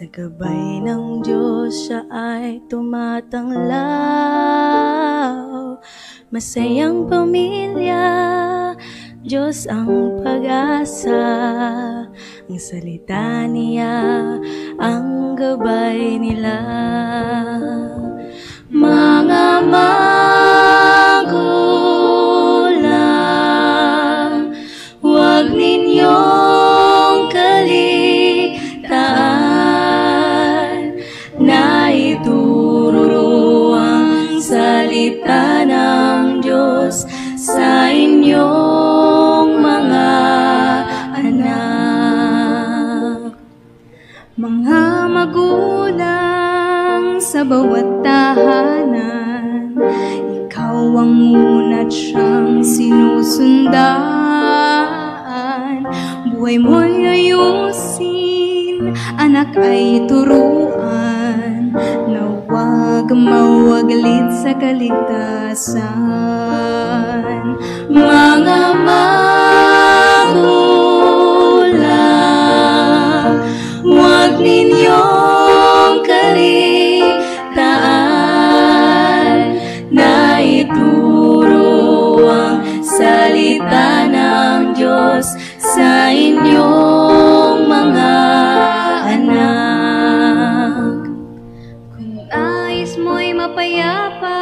Sa gabay ng Diyos siya ay tumatanglaw. Masayang pamilya, Diyos ang pag-asa. Ang salita niya, ang gabay nila. Mga magulang, huwag ninyong kaligtaan na ituro ang salita ng Diyos sa inyong mga anak. Mga magulang sa bawat tahanan, ikaw ang muna't siyang sinusundan. Buhay mo'y ayusin, anak ay turuan, na huwag mawaglit sa kaligtasan. Mga magulang, huwag ninyong kaligtaan na ituro ang salita ng Diyos sa inyong mga anak. Kung nais mo'y mapayapa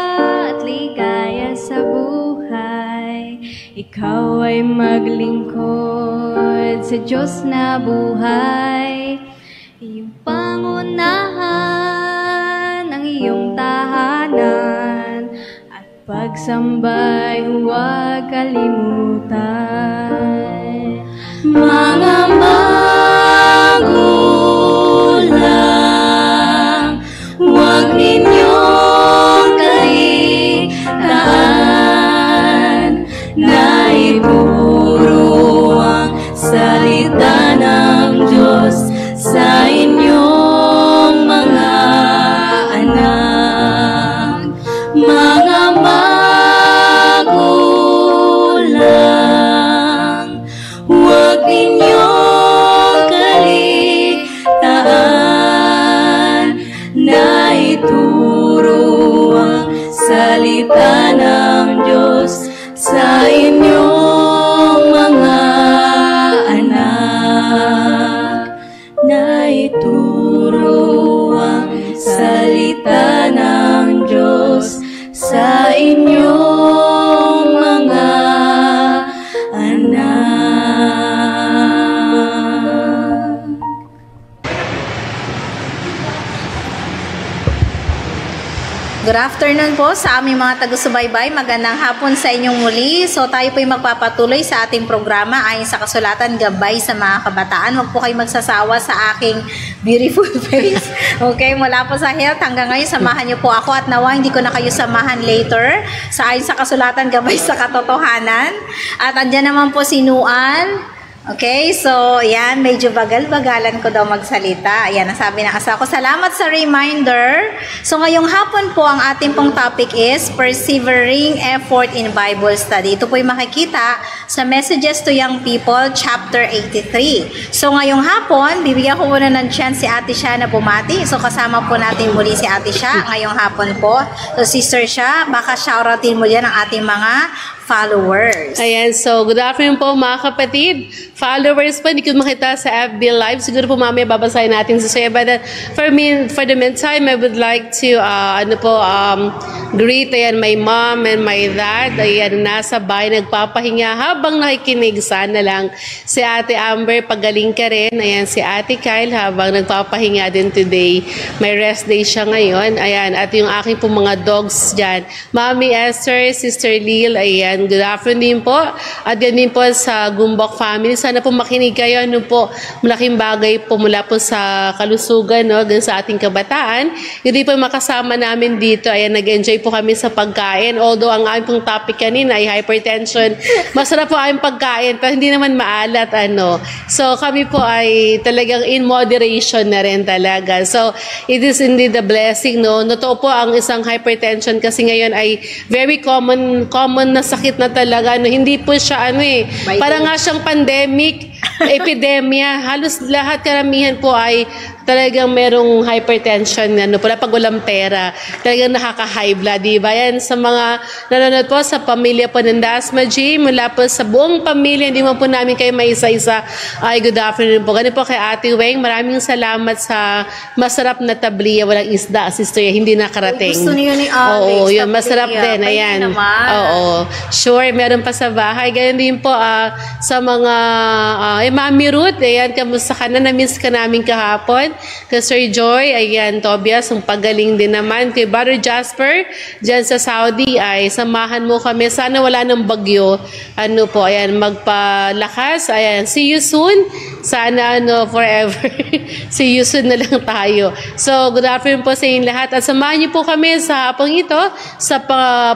at ligaya sa buhay, ikaw ay maglingkod sa Diyos na buhay. Iyong pangunahan ang iyong tahanan, at pagsambay huwag kalimutan. Mga magulang, huwag ninyong kaligtaan na ituro ang salita ng Diyos sa inyong mga anak. Mga magulang, huwag ninyong kaligtaan na ituro ang salita ng Diyos sa inyong mga anak. Na ituro ang salita ng Diyos sa inyong mga anak. Good afternoon po sa aming mga taga-subaybay. Magandang hapon sa inyong muli. So tayo po'y magpapatuloy sa ating programa ayon sa kasulatan Gabay sa mga kabataan. Huwag po kayo magsasawa sa aking beautiful face. Okay, mula po sa health hanggang ngayon, samahan niyo po ako at nawa hindi ko na kayo samahan later sa ayon sa kasulatan Gabay sa katotohanan. At andyan naman po si Nuan. Okay, so yan, medyo bagal-bagalan ko daw magsalita. Ayan, nasabi ng asawa ko. Salamat sa reminder. So ngayong hapon po, ang ating pong topic is Persevering Effort in Bible Study. Ito po yung makikita sa Messages to Young People, chapter 83. So ngayong hapon, bibigyan ko muna ng chance si Ate Sha na bumati. So kasama po natin muli si Ate Sha ngayong hapon po. So Sister Sha, baka shoutoutin mo dyan ang ating mga followers. Ayan, so good afternoon po mga kapatid. Followers po, hindi ko makita sa FB Live. Siguro po mamaya babasahin natin sa saya. But for the meantime, I would like to greet my mom and my dad. Ayan, nasa bahay nagpapahinga habang nakikinig. Sana lang si Ate Amber, pagaling ka rin. Ayan, si Ate Kyle habang nagpapahinga din today. May rest day siya ngayon. Ayan, at yung aking po mga dogs dyan. Mami Esther, Sister Lil, ayan, good afternoon po. At yan din po sa Gumbok family. Sana po makinig kayo. Ano po, malaking bagay po mula po sa kalusugan, no, sa ating kabataan. Hindi po makasama namin dito. Ayan, nag-enjoy po kami sa pagkain. Although ang aming pong topic kanina ay hypertension. Masarap po aming pagkain, pero hindi naman maalat, ano. So kami po ay talagang in moderation na rin talaga. So it is indeed a blessing, no. Totoo po ang isang hypertension kasi ngayon ay very common na sakit na talaga, no. Hindi po siya parang nga siyang pandemic, epidemya. Halos lahat karamihan po ay talagang merong hypertension, pag walang pera, talagang nakaka-high blood, di ba? Yan sa mga nanonood po sa pamilya po ng Dasma G, mula po sa buong pamilya, hindi mo po namin kayo may isa-isa. Ay, good afternoon po. Ganun po kay Ate Weng, maraming salamat sa masarap na tabliya, walang isda, sister, hindi nakarating. Gusto niyo ni Alex. Oo, yun, masarap din, ayan. Oo, sure, meron pa sa bahay. Ganun din po sa mga Mami Ruth, ayan, kamusta ka na? Na-miss ka namin kahapon. Kay Sir Joy, ayan, Tobias, ang pagaling din naman. Kay Brother Jasper, dyan sa Saudi, ay samahan mo kami. Sana wala ng bagyo. Ayan, magpalakas. Ayan, see you soon. Sana, forever. See you soon na lang tayo. So, good afternoon po sa inyong lahat. At samahan niyo po kami sa hapong ito sa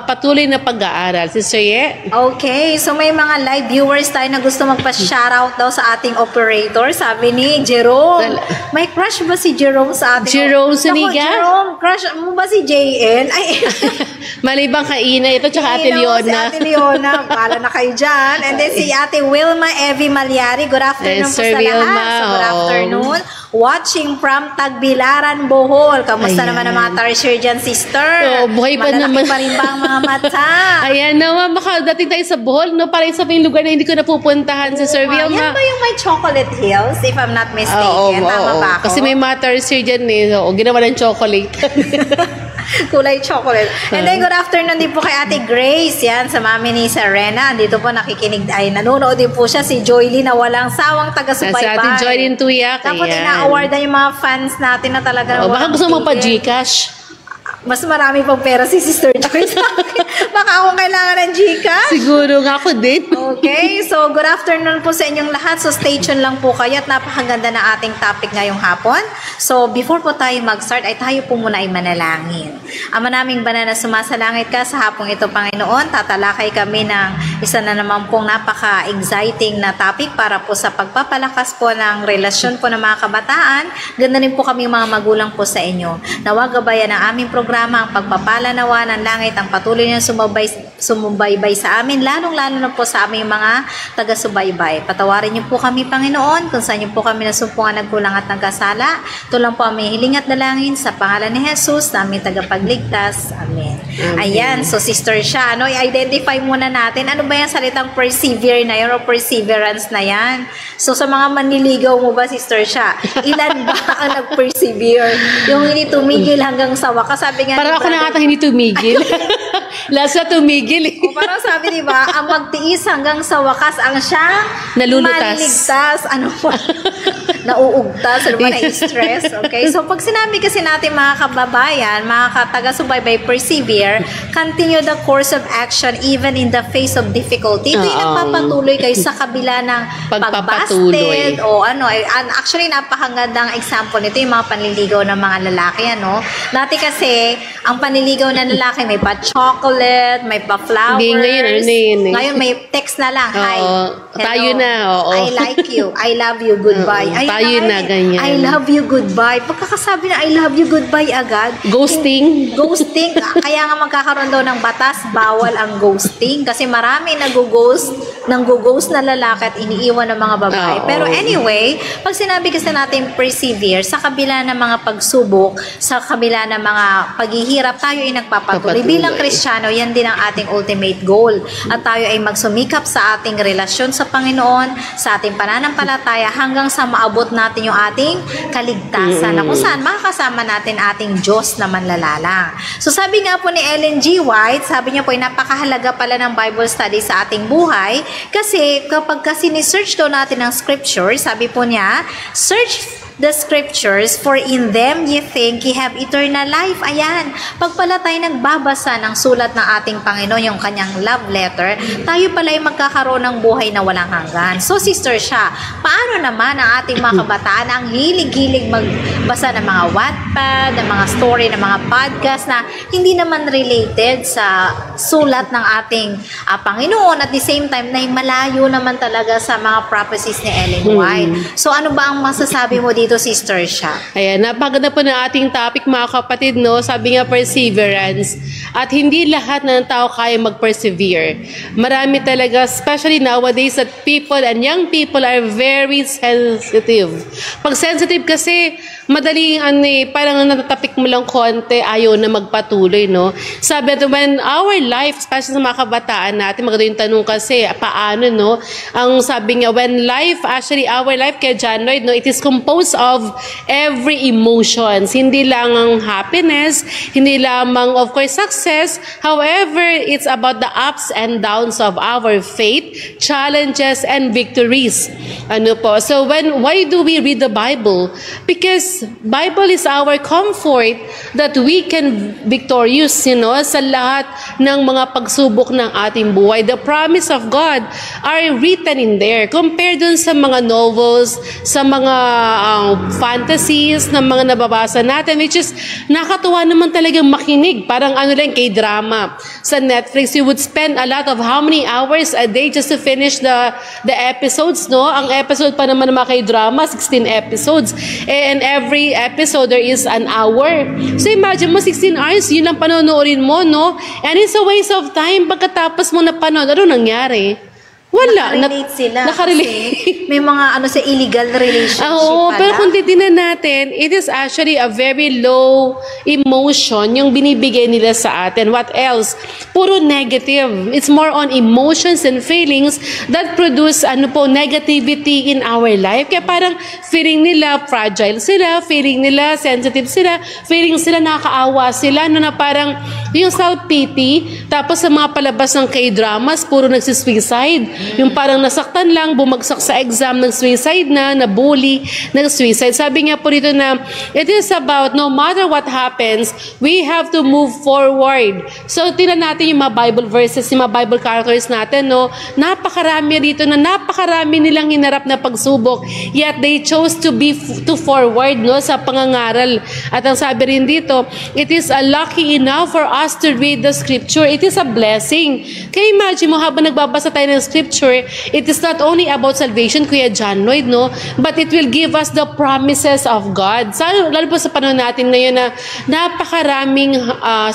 patuloy na pag-aaral. Sister Ye? Okay, so may mga live viewers tayo na gusto magpa-shoutout daw sa ating operator. Sabi ni Jerome. May crush ba si Jerome sa ating Jerome Suniga? Jerome, crush mo ba si JN? Ay, malibang kaina ito, tsaka Ate Leona. Si Ate Leona, pala na kayo dyan. And then si Ate Wilma Evie Malyari. Good afternoon po sa Wilma, lahat. So, good afternoon. Watching from Tagbilaran, Bohol. Kamusta naman ang mga tarsier dyan, sister? Buhay pa naman. Malalaki pa rin ba ang mga mata? Ayan naman, dating tayo sa Bohol, para isa pa yung lugar na hindi ko napupuntahan sa Sir Wilma. Yan ba yung may Chocolate Hills, if I'm not mistaken? Tama ba ako? Kasi may matters here dyan ginawa ng chocolate. Kulay chocolate. And then, good afternoon din po kay Ate Grace. Yan, sa mami ni Serena. Dito po nakikinig, nanonood din po siya si Joylyn na walang sawang taga-subaybay. Sa Ate Joylyn Tuyak. Tapos ina-awardan yung mga fans natin na talaga. Baka gusto mo pa-Gcash. Mas marami pang pera si Sister Joy sa akin. Baka akong kailangan ng Gcash. Siguro nga ako din. Okay, so good afternoon po sa inyong lahat. So stay tuned lang po kayo at napakaganda na ating topic ngayong hapon. So before po tayo mag-start ay tayo po muna ay manalangin. Ama naming banal na sumasalangit ka sa hapong ito, Panginoon. Tatalakay kami ng isa na naman pong napaka-exciting na topic para po sa pagpapalakas po ng relasyon po ng mga kabataan. Ganda rin po kami mga magulang po sa inyo. Nawag gabayan ang aming programa, ang pagpapala nawa ng langit, ang patuloy niyang sumubaybay sa amin, lalong-lalo na po sa aming mga taga-subaybay. Patawarin niyo po kami, Panginoon, kung saan niyo po kami nasumpungan, nagkulang at nagkasala. Ito lang po ang may hiling at dalangin sa pangalan ni Jesus, na aming tagapagligtas. Amen. Ayan, so Sister Sha, i-identify muna natin, ano ba yung salitang persevere na yan o perseverance na yan? So sa mga manliligaw mo ba, Sister Sha, ilan ba ang nag-persevere? Yung hindi tumigil hanggang sa wakas. Sabi nga parang ako na ata hindi tumigil. Last na tumigil. Parang sabi, di ba, ang magtiis hanggang sa wakas ang siyang nalulutas. Maliligtas. Ano ba? Nauugtas. Ano ba? Na-stress. Okay? So, pag sinabi kasi natin mga kababayan, mga taga-subaybay, persevere, continue the course of action even in the face of difficulty. Ito yung nagpapatuloy kayo sa kabila ng pagbasted o actually, napakagandang example nito yung mga panliligaw ng mga lalaki. Dati kasi, ang panliligaw ng lalaki may pa-chocolate, may pa-flowers. Ngayon may text na lang. Hi. Hello. Tayo na. I like you. I love you. Goodbye. Tayo na, ganyan. I love you. Goodbye. Pagkakasabi na I love you. Goodbye agad. Ghosting. Ghosting. Kaya nga magkakaroon daw ng batas, bawal ang ghosting. Kasi marami nang-ghost na lalaki at iniiwan ng mga babae. Pero anyway, pag sinabi kasi natin persevere, sa kabila ng mga pagsubok, sa kabila ng mga paghihirap, tayo ay nagpapatuloy. Bilang Kristiyano, yan din ang ating ultimate goal. At tayo ay magsumikap sa ating relasyon sa Panginoon, sa ating pananampalataya, hanggang sa maabot natin yung ating kaligtasan. Na kung saan makakasama natin ating Diyos na manlalalang. So sabi nga po ni Ellen G. White, sabi niya po ay napakahalaga pala ng Bible study sa ating buhay kasi kapag ni-search daw natin ang scripture, sabi po niya, search the scriptures, for in them ye think ye have eternal life. Ayan, pag pala tayo nagbabasa ng sulat ng ating Panginoon, yung kanyang love letter, tayo pala ay magkakaroon ng buhay na walang hanggan. So Sister Sha, paano naman ang ating mga kabataan ang hilig-hilig magbasa ng mga Wattpad, ng mga story, ng mga podcast na hindi naman related sa sulat ng ating Panginoon, at the same time na malayo naman talaga sa mga prophecies ni Ellen White. So ano ba ang masasabi mo dito, Sister Sha? Ayan, napaganda po ng ating topic, mga kapatid, sabi nga perseverance. At hindi lahat ng tao kaya mag-persevere. Marami talaga, especially nowadays, that people and young people are very sensitive. Pag sensitive kasi, madaling parang natatapik mo lang konti, ayaw na magpatuloy, no? Sabi natin, when our life, especially sa mga kabataan natin, maganda yung tanong kasi, paano, no? Ang sabi niya, when life, actually, our life, kay John Lloyd, no, it is composed of every emotions. Hindi lang ang happiness, hindi lamang, of course, success. However, it's about the ups and downs of our faith, challenges, and victories. Ano po? So, why do we read the Bible? Because Bible is our comfort that we can victorious, sa lahat ng mga pagsubok ng ating buhay. The promise of God are written in there. Compared dun sa mga novels, sa mga fantasies na mga nababasa natin, which is nakatuwa naman talagang makinig. Parang lang kay drama. Sa Netflix, you would spend a lot of how many hours a day just to finish the episodes, no? Ang episode pa naman ng mga kay drama, 16 episodes. And every episode there is an hour. So imagine mo 16 hours, yun lang panonoorin mo, no? And it's a waste of time. Pagkatapos mo napanood, ano nangyari? Wala. Nakarelate sila. Nakarelate. May mga sa illegal relationship Oo, pala. pero kung titignan natin, it is actually a very low emotion yung binibigay nila sa atin. What else? Puro negative. It's more on emotions and feelings that produce negativity in our life. Kaya parang feeling nila fragile sila, feeling nila sensitive sila, feeling sila nakakaawa sila, na parang yung self-pity, tapos sa mga palabas ng K-dramas, puro nagsisuicide. Yung parang nasaktan lang, bumagsak sa exam, nag-suicide na bully, nag-suicide. Sabi nga po dito na, it is about no matter what happens, we have to move forward. So, tingnan natin yung mga Bible verses, yung mga Bible characters natin, no? Napakarami rito na napakarami nilang hinarap na pagsubok, yet they chose to be to forward, no? Sa pangangaral. At ang sabi rin dito, it is a lucky enough for us to read the scripture. It is a blessing. Kaya imagine mo, habang nagbabasa tayo ng scripture, it is not only about salvation, Kuya John Lloyd, no? But it will give us the promises of God. Lalo po sa panahon natin ngayon na napakaraming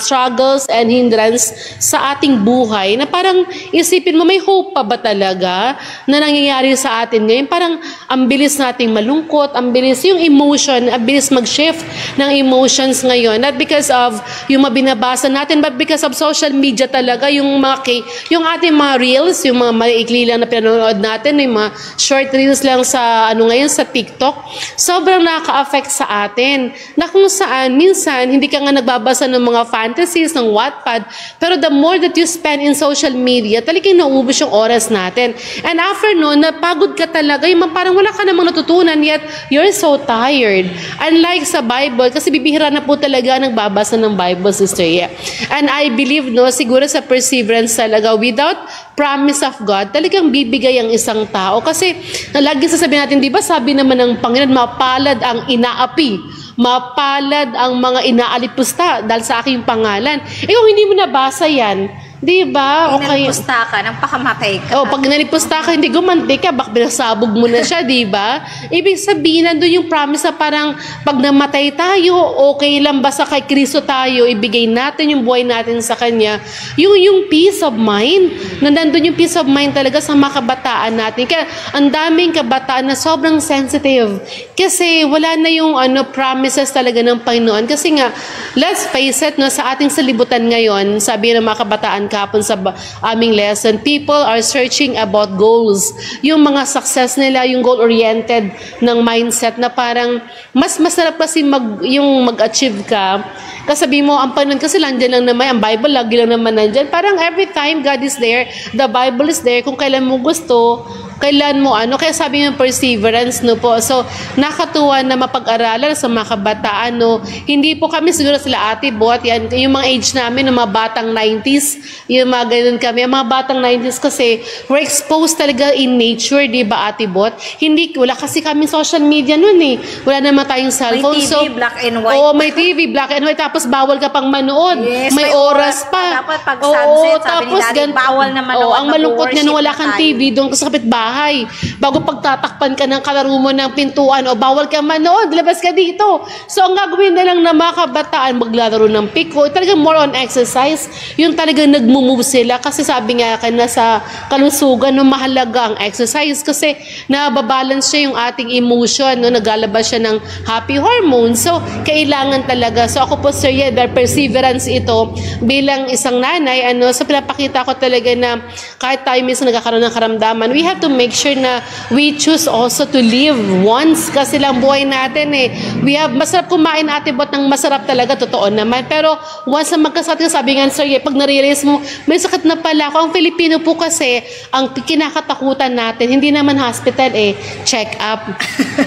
struggles and hindrance sa ating buhay na parang isipin mo, may hope pa ba talaga na nangyayari sa atin ngayon? Parang ang bilis nating malungkot, ang bilis yung emotion, ang bilis mag-shift ng emotions ngayon. Not because of yung mabinabasa natin, but because of social media talaga, yung ating mga reels, yung mga maikli lang na pinanonood natin, yung mga short reels lang sa ngayon sa TikTok, sobrang nakaka-affect sa atin. Na kung saan, minsan, hindi ka nga nagbabasa ng mga fantasies, ng Wattpad, pero the more that you spend in social media, talagang naubos yung oras natin. And after noon, napagod ka talaga, yung parang wala ka namang natutunan, yet you're so tired. Unlike sa Bible, kasi bibihira na po talaga nagbabasa ng Bible, Sister Ye. And I believe, no, siguro sa perseverance talaga, without promise of God, talagang bibigay ang isang tao. Kasi, lagi sasabihin natin, di ba, sabi naman ng Panginoon, mapalad ang inaapi, mapalad ang mga inaalipusta dahil sa aking pangalan. Kung hindi mo nabasa yan, di ba? Okay. Nalipusta ka, nang pakamatay ka. Pag nalipusta ka, hindi gumanti ka, bak binasabog mo na siya, di ba? Ibig sabihin, nandun yung promise na parang pag namatay tayo, okay lang basta kay Kristo tayo, ibigay natin yung buhay natin sa Kanya. Yung peace of mind, na nandun yung peace of mind talaga sa mga kabataan natin. Kaya ang daming kabataan na sobrang sensitive. Kasi wala na yung promises talaga ng Panginoon. Kasi nga, let's face it, no, sa ating salibutan ngayon, sabi ng mga kabataan kapon sa aming lesson, people are searching about goals. Yung mga success nila, yung goal-oriented ng mindset na parang mas masarap kasi mag-achieve ka. Kasabi mo, ang Panginoon kasi nandiyan lang naman, ang Bible lagi lang naman nandiyan. Parang every time God is there, the Bible is there, kung kailan mo gusto, kailan mo kaya sabi yung perseverance, no po. So, nakatuwa na mapag-aralan sa mga kabataan, no. Hindi po kami siguro sila Ate Bot, yan, yung mga age namin, ng mga batang 90s, yung mga ganun kami, yung mga batang 90s kasi, we're exposed talaga in nature, di ba Ate Bot? Wala kasi kami social media nun eh. Wala naman tayong cellphone. May TV, black and white. Oo, may TV, black and white, tapos bawal ka pang manood. Yes, may oras pa. Dapat pag sunset, sabi ni Daddy, bawal na manood. Ang malungkot nga nung wala kang TV, doon ka sa kapitbahay, bahay. Bago pagtatakpan ka ng kalaro mo ng pintuan o bawal ka manood, labas ka dito. So ang gagawin na lang ng mga kabataan, maglalaro ng piko, talagang more on exercise, yung talagang nagmumove sila kasi sabi nga na sa kalusugan no, mahalaga ang exercise kasi nababalance siya yung ating emotion, no, naglalabas siya ng happy hormones. So kailangan talaga. So ako po Sir Yeder, perseverance ito bilang isang nanay, so pinapakita ko talaga na kahit tayo minsan nagkakaroon ng karamdaman, we have to make sure na we choose also to live once kasi lang buhay natin eh. Masarap kumain Ate Bot ng masarap talaga, totoo naman. Pero once na magkasakit, sabi nga Sir, pag nare-realize mo, may sakit na pala ako. Ang Filipino po kasi, ang kinakatakutan natin, hindi naman hospital eh, check up.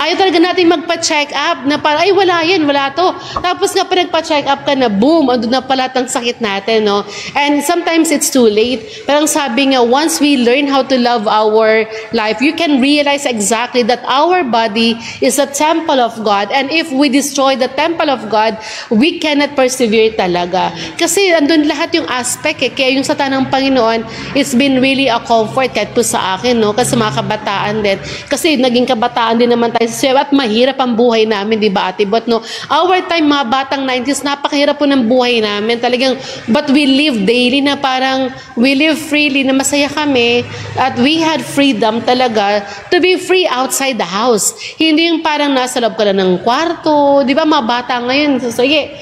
Ayaw talaga natin magpa-check up na parang, ay wala yan, wala to. Tapos nga pa nagpa-check up ka na, boom, andun na pala ang sakit natin, no? And sometimes it's too late. Pero ang sabi nga, once we learn how to love our life, you can realize exactly that our body is a temple of God. And if we destroy the temple of God, we cannot persevere talaga. Kasi andun lahat yung aspect eh. Kaya yung sa tanang Panginoon, it's been really a comfort kahit po sa akin, no? Kasi mga kabataan din. Kasi naging kabataan din naman tayo at mahirap ang buhay namin, di ba Ate Bot, no? Our time, mga batang 90s, napakahirap po ng buhay namin. Talagang, but we live daily na parang we live freely, na masaya kami at we had freedom talaga to be free outside the house. Hindi yung parang nasa loob ka lang ng kwarto, di ba mga bata ngayon, sige,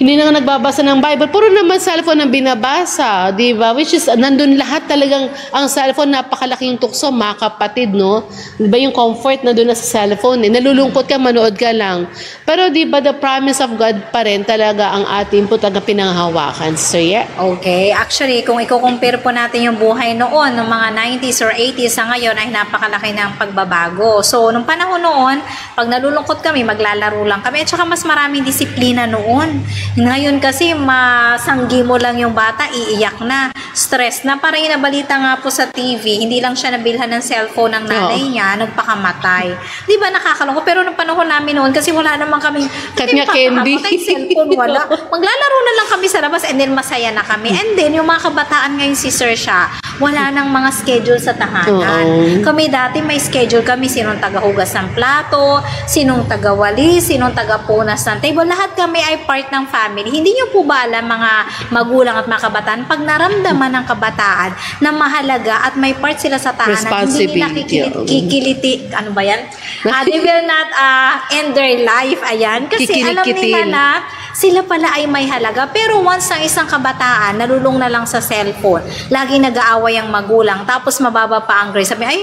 hindi na nga nagbabasa ng Bible. Puro naman cellphone ang binabasa, di ba? Which is, nandun lahat talagang, ang cellphone, napakalaking tukso, mga kapatid, no? Di ba yung comfort na doon na sa cellphone, eh? Nalulungkot ka, manood ka lang. Pero di ba, the promise of God pa rin talaga ang ating po talaga pinanghahawakan. So, yeah. Okay. Actually, kung i-compare po natin yung buhay noon, ng mga 90s or 80s sa ngayon, ay napakalaki ng pagbabago. So, nung panahon noon, pag nalulungkot kami, maglalaro lang kami. At saka mas maraming disiplina noon. Ngayon kasi masanggi mo lang yung bata, iiyak na, stress na. Parang yung nabalita nga po sa TV, hindi lang siya nabilhan ng cellphone ng nanay niya, nagpakamatay. Di ba nakakalungkot? Pero nung panahon namin noon, kasi wala naman kami Kanya candy. Cellphone, wala. Maglalaro na lang kami sa labas and then masaya na kami. And then yung mga kabataan ngayon, si Sir siya, wala nang mga schedule sa tahanan. Kami dati may schedule kami, sinong tagahugas ng plato, sinong tagawali, sinong tagapunas ng table. Lahat kami ay part ng family. Hindi nyo po ba alam, mga magulang at mga kabataan, pag naramdaman ng kabataan na mahalaga at may part sila sa tahanan, hindi nila kikiliti, ano ba yan? They will not end their life, ayan. Kasi alam nila na sila pala ay may halaga. Pero once ang isang kabataan nalulong na lang sa cellphone, lagi nag-aaway ang magulang, tapos mababa pa ang grade, sabi, ay,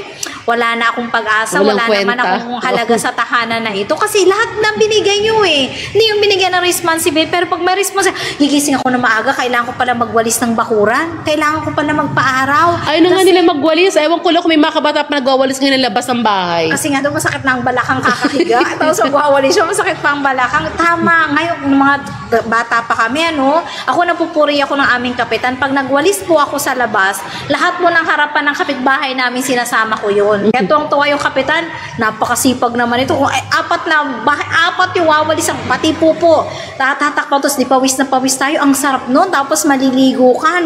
wala na akong pag-asa, wala naman akong halaga sa tahanan na ito. Kasi lahat na binigay nyo eh. Hindi yung binigyan ng responsibility. Pero pag may responsibility, gigising ako na maaga, kailangan ko pala magwalis ng bakuran, kailangan ko pala magpa-araw. Ayaw na nga nila magwalis. Ewan ko lang kung may mga kabata pa nagwawalis ngayon ng labas ng bahay. Kasi nga doon masakit na ang balakang kakahiga. Tapos magwawalis siya, masakit pa ang balakang. Tama, ngayon mga bata pa kami, ako napupuri ako ng aming kapitan. Pag nagwalis po ako sa labas, lahat po ng harapan ng kapitbahay namin sinasama ko yun. Kaya tuwang-tuwa yung kapitan, napakasipag naman ito. Kung apat yung wawalis ang pati po. Tatatak pa, tapos di pawis na pawis tayo. Ang sarap nun. Tapos maliligo ka,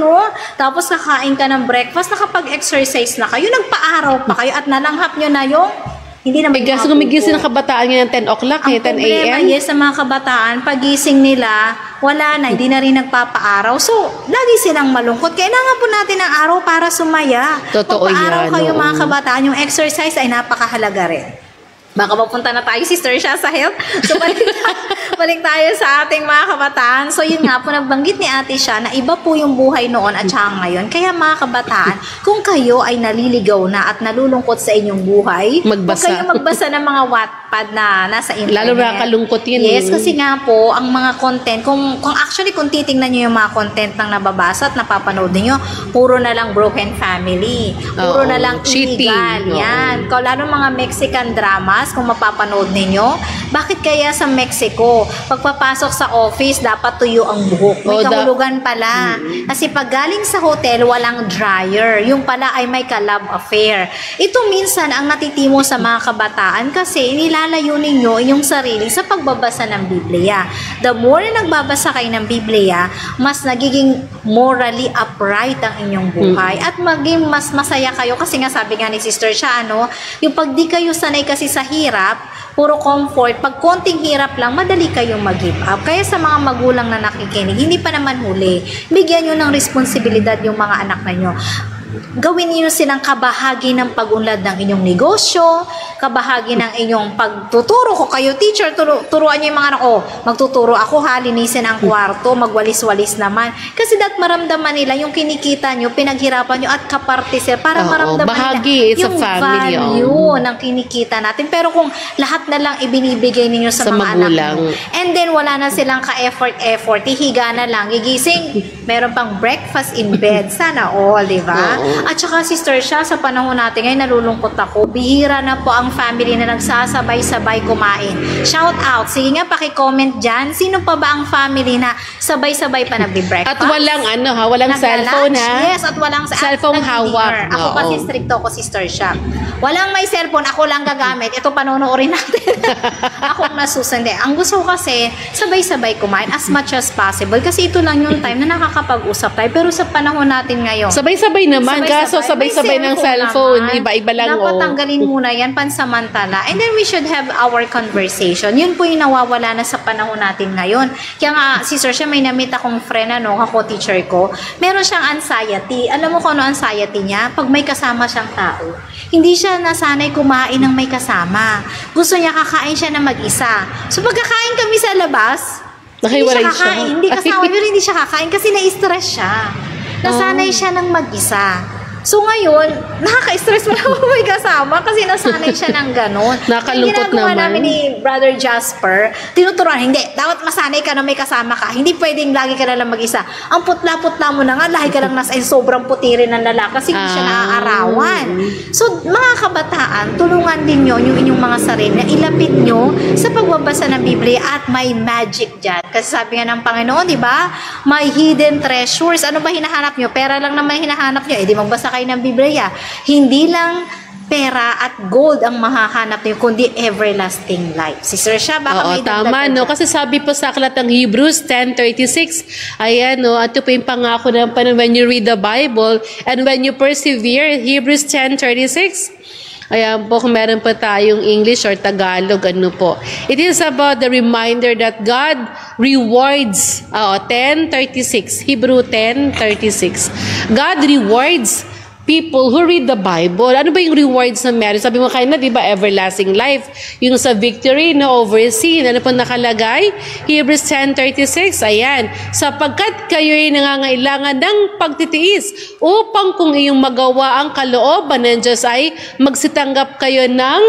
Tapos kakain ka ng breakfast, nakapag-exercise na kayo, nagpa-araw pa kayo at nalanghap nyo na yung hindi na kasi gumigising ng kabataan ngayon 10 o'clock, 10 a.m. Yes, sa mga kabataan, pagising nila, wala na, hindi na rin nagpapa-araw. So, lagi silang malungkot. Kailangan po natin ng araw para sumaya. Totoo yan. Magpa-araw kayo mga kabataan, yung exercise ay napakahalaga rin. Baka mapunta na tayo, Sister siya sa health. So, balik tayo sa ating mga kabataan. So, yun nga po, nagbanggit ni Ate siya na iba po yung buhay noon at saka ngayon. Kaya mga kabataan, kung kayo ay naliligaw na at nalulungkot sa inyong buhay, huwag kayo magbasa ng mga Wattpad na nasa internet. Lalo nakakalungkot yun. Yes, kasi nga po, ang mga content, kung titingnan nyo yung mga content ng nababasa at napapanood niyo, puro na lang broken family. Puro na lang illegal. Yan. Lalo mga Mexican drama, kung mapapanood ninyo, bakit kaya sa Mexico, tuyo. Pagpapasok sa office, dapat tuyo ang buhok. May kahulugan pala. Kasi pag galing sa hotel, walang dryer. Yung pala ay may ka-love affair. Ito minsan ang natitimo sa mga kabataan kasi nilalayo ninyo inyong sarili sa pagbabasa ng Biblia. The more na nagbabasa kayo ng Biblia, mas nagiging morally upright ang inyong buhay at maging mas masaya kayo kasi nga sabi nga ni Sister siya, yung pag di kayo sanay kasi sa hirap, puro comfort, pag konting hirap lang, madali kayong mag-give up. Kaya sa mga magulang na nakikinig, hindi pa naman huli, bigyan nyo ng responsibilidad yung mga anak na nyo. Gawin niyo silang kabahagi ng pag-unlad ng inyong negosyo, kabahagi ng inyong pagtuturo. Ko kayo teacher, turuan niyo yung mga anak, magtuturo ako ha, linisin ang kwarto, magwalis-walis naman. Kasi maramdaman nila yung kinikita niyo, pinaghirapan niyo at kaparte sila para maramdaman bahagi nila yung value ng kinikita natin. Pero kung lahat na lang ibinibigay ninyo sa mga anak mo, and then wala na silang ka-effort, hihiga na lang, gigising, meron pang breakfast in bed, sana all, di ba? At saka Sister siya, sa panahon natin ngayon, nalulungkot ako. Bihira na po ang family na nagsasabay-sabay kumain. Shout out. Sige nga, paki-comment dyan. Sino pa ba ang family na sabay-sabay pa nagbe-breakfast? At walang walang cellphone ha? Yes, at walang cellphone hawak. Ako kasi stricto ko, Sister siya. Walang may cellphone, ako lang gagamit. Ito panonoodin natin. Akong nasusindi. Ang gusto ko kasi, sabay-sabay kumain as much as possible. Kasi ito lang yung time na nakakapag-usap tayo. Pero sa panahon natin ngayon, sabay-sabay naman. Kaso sabay-sabay ng cellphone. Iba-iba lang. Dapat tanggalin muna yan pansamantala. And then we should have our conversation. Yun po yung nawawala na sa panahon natin ngayon. Kaya nga, Sister siya, may namit akong friend, ako teacher ko. Meron siyang anxiety. Alam mo kung ano anxiety niya? Pag may kasama siyang tao. Hindi siya nasanay kumain ng may kasama. Gusto niya kakain siya na mag-isa. So pagkakain kami sa labas, hindi siya kakain. Hindi kasama, pero hindi siya kakain kasi na-stress siya. Nasanay siya ng mag-isa. So ngayon, nakaka-stress mo na may kasama kasi nasanay siya ng ganon. Nakalungkot naman. Namin ni Brother Jasper, tinuturuan, hindi, dapat masanay ka na may kasama ka. Hindi pwedeng lagi ka na lang mag-isa. Ang putla-putla mo na nga, lahi ka lang nasa sobrang puti rin ng lalaki kasi hindi siya naaarawan. So, mga kabataan, tulungan din nyo yung inyong mga sarili na ilapit nyo sa pagbabasa ng Biblia at may magic dyan. Kasi sabi nga ng Panginoon, di ba? May hidden treasures. Ano ba hinahanap nyo? Pera lang naman hinahanap nyo. Di magbasa kayo ng Biblia. Hindi lang pera at gold ang mahahanap niyo, kundi everlasting life. Sister siya, baka may tama, Kasi sabi po sa aklat ng Hebrews 10:36, ayan, ito po yung pangako ng when you read the Bible and when you persevere, Hebrews 10:36, ayan po, kung meron pa tayong English or Tagalog, po. It is about the reminder that God rewards, 10:36, Hebrew 10:36. God rewards people who read the Bible. Ano ba yung rewards na meron? Sabi mo kayo di ba, everlasting life. Yung sa victory na over sin. Ano po nakalagay? Hebrews 10:36, ayan. Sapagkat kayo'y nangangailangan ng pagtitiis upang kung iyong magawa ang kalooban ng Diyos ay magsitanggap kayo ng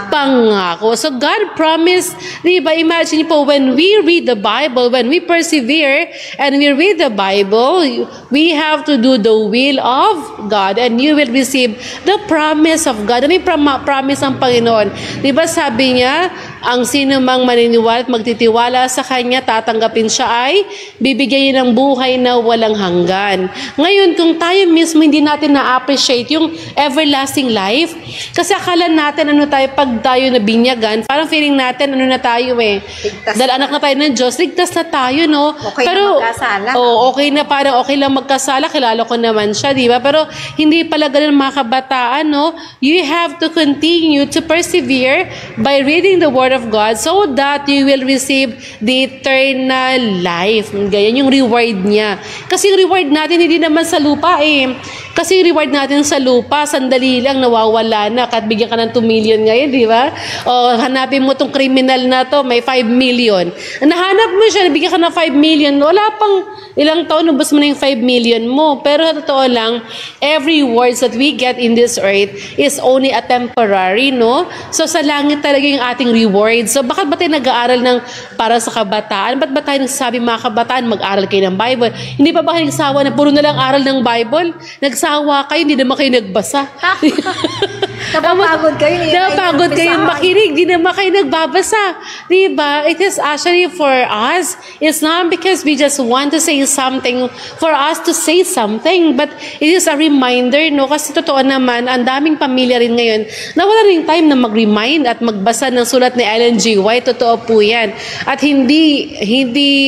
pangako. So God promised, di ba, imagine po, when we read the Bible, when we persevere and we read the Bible, we have to do the will of God and you will receive the promise of God. Ano yung promise ng Panginoon? Di ba sabi niya, ang sino mang maniniwala at magtitiwala sa Kanya, tatanggapin siya ay bibigyan ng buhay na walang hanggan. Ngayon, kung tayo mismo hindi natin na-appreciate yung everlasting life, kasi akala natin tayo, pag tayo nabinyagan, parang feeling natin na tayo dahil anak na tayo ng Diyos, ligtas na tayo, Okay. Pero, na magkasala. Okay na, parang okay lang magkasala, kilala ko naman siya, di ba? Pero hindi pala ganun mga kabataan, You have to continue to persevere by reading the Word of God so that you will receive the eternal life. Ganyan yung reward niya. Kasi yung reward natin hindi naman sa lupa Kasi yung reward natin sa lupa, sandali lang nawawala na kahit bigyan ka ng 2 million ngayon, di ba? O hanapin mo tong criminal na to, may 5 million. Nahanap mo siya, bigyan ka ng 5 million, wala pang ilang taon, ubos mo na yung 5 million mo. Pero sa totoo lang, every words that we get in this earth is only a temporary, So sa langit talaga yung ating reward. So bakit ba tayo nag-aaral ng para sa kabataan? Ba't ba tayo nagsasabi mga kabataan, mag-aral kayo ng Bible? Hindi pa ba kayo nagsawa na puro na lang aral ng Bible? Nagsawa kayo, hindi naman kayo nagbasa. Napapagod kayo. Napapagod kayo makinig. Di naman kayo nagbabasa. Diba? It is actually for us. It's not because we just want to say something for us to say something. But it is a reminder, no? Kasi totoo naman, ang daming pamilya rin ngayon na wala rin time na mag-remind at magbasa ng sulat ni Ellen G. White. Totoo po yan. At hindi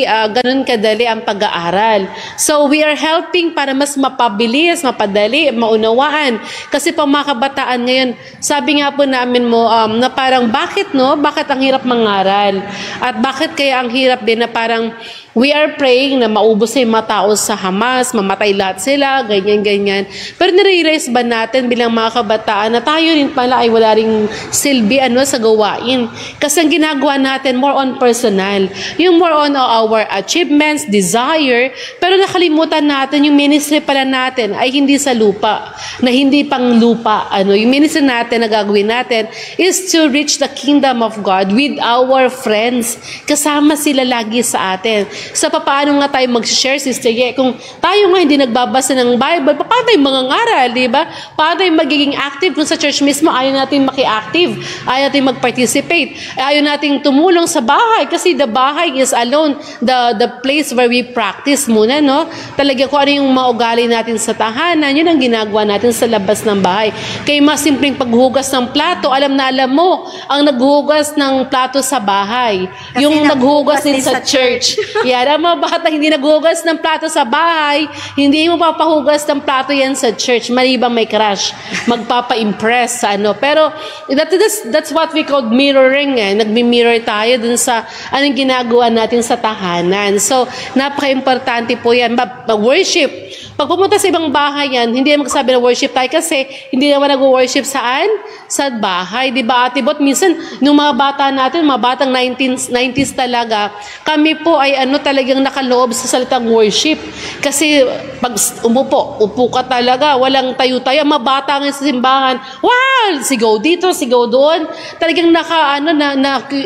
ganun kadali ang pag-aaral. So, we are helping para mas mapabilis, mapadali, maunawaan. Kasi pa mga kabataan ngayon, sabi nga po namin mo na parang bakit ang hirap mangaral? At bakit kaya ang hirap din na parang we are praying na maubos sa mga tao sa Hamas, mamatay lahat sila, ganyan-ganyan. Pero nare-realize ba natin bilang mga kabataan na tayo rin pala ay wala ring silbi sa gawain? Kasi ang ginagawa natin more on personal. Yung more on our achievements, desire, pero nakalimutan natin yung ministry pala natin ay hindi sa lupa, na hindi pang lupa. Yung ministry natin na gagawin natin is to reach the kingdom of God with our friends. Kasama sila lagi sa atin. So, paano nga tayo mag-share, Sister Ye? Kung tayo nga hindi nagbabasa ng Bible, paano tayo mangangaral, di ba? Paano tayo magiging active kung sa church mismo ayaw natin maki-active, ayaw natin mag-participate, ayaw natin tumulong sa bahay kasi the bahay is alone, the place where we practice muna, no? Talaga kung ano yung maugali natin sa tahanan, yun ang ginagawa natin sa labas ng bahay. Kaya mas simpleng paghugas ng plato, alam mo, ang naghugas ng plato sa bahay, kasi yung naghugas din sa church. Yan, ang mga bata hindi naghugas ng plato sa bahay, hindi mo papahugas ng plato yan sa church, malibang may crush, magpapa-impress sa Pero that's what we call mirroring. Nagmi-mirror tayo dun sa anong ginagawa natin sa tahanan. So, napaka-importante po yan. Worship. Pag pumunta sa ibang bahay yan, hindi naman magsasabi na worship tayo kasi hindi naman nag-worship saan? Sa bahay. Diba, Ate Bot? Minsan, nung mga bata natin, mga batang 90s talaga, kami po ay talagang nakaloob sa salitang worship. Kasi pag upo ka talaga, walang tayo-tayo, mga bata nga sa simbahan, wow! Sigaw dito, sigaw doon. Talagang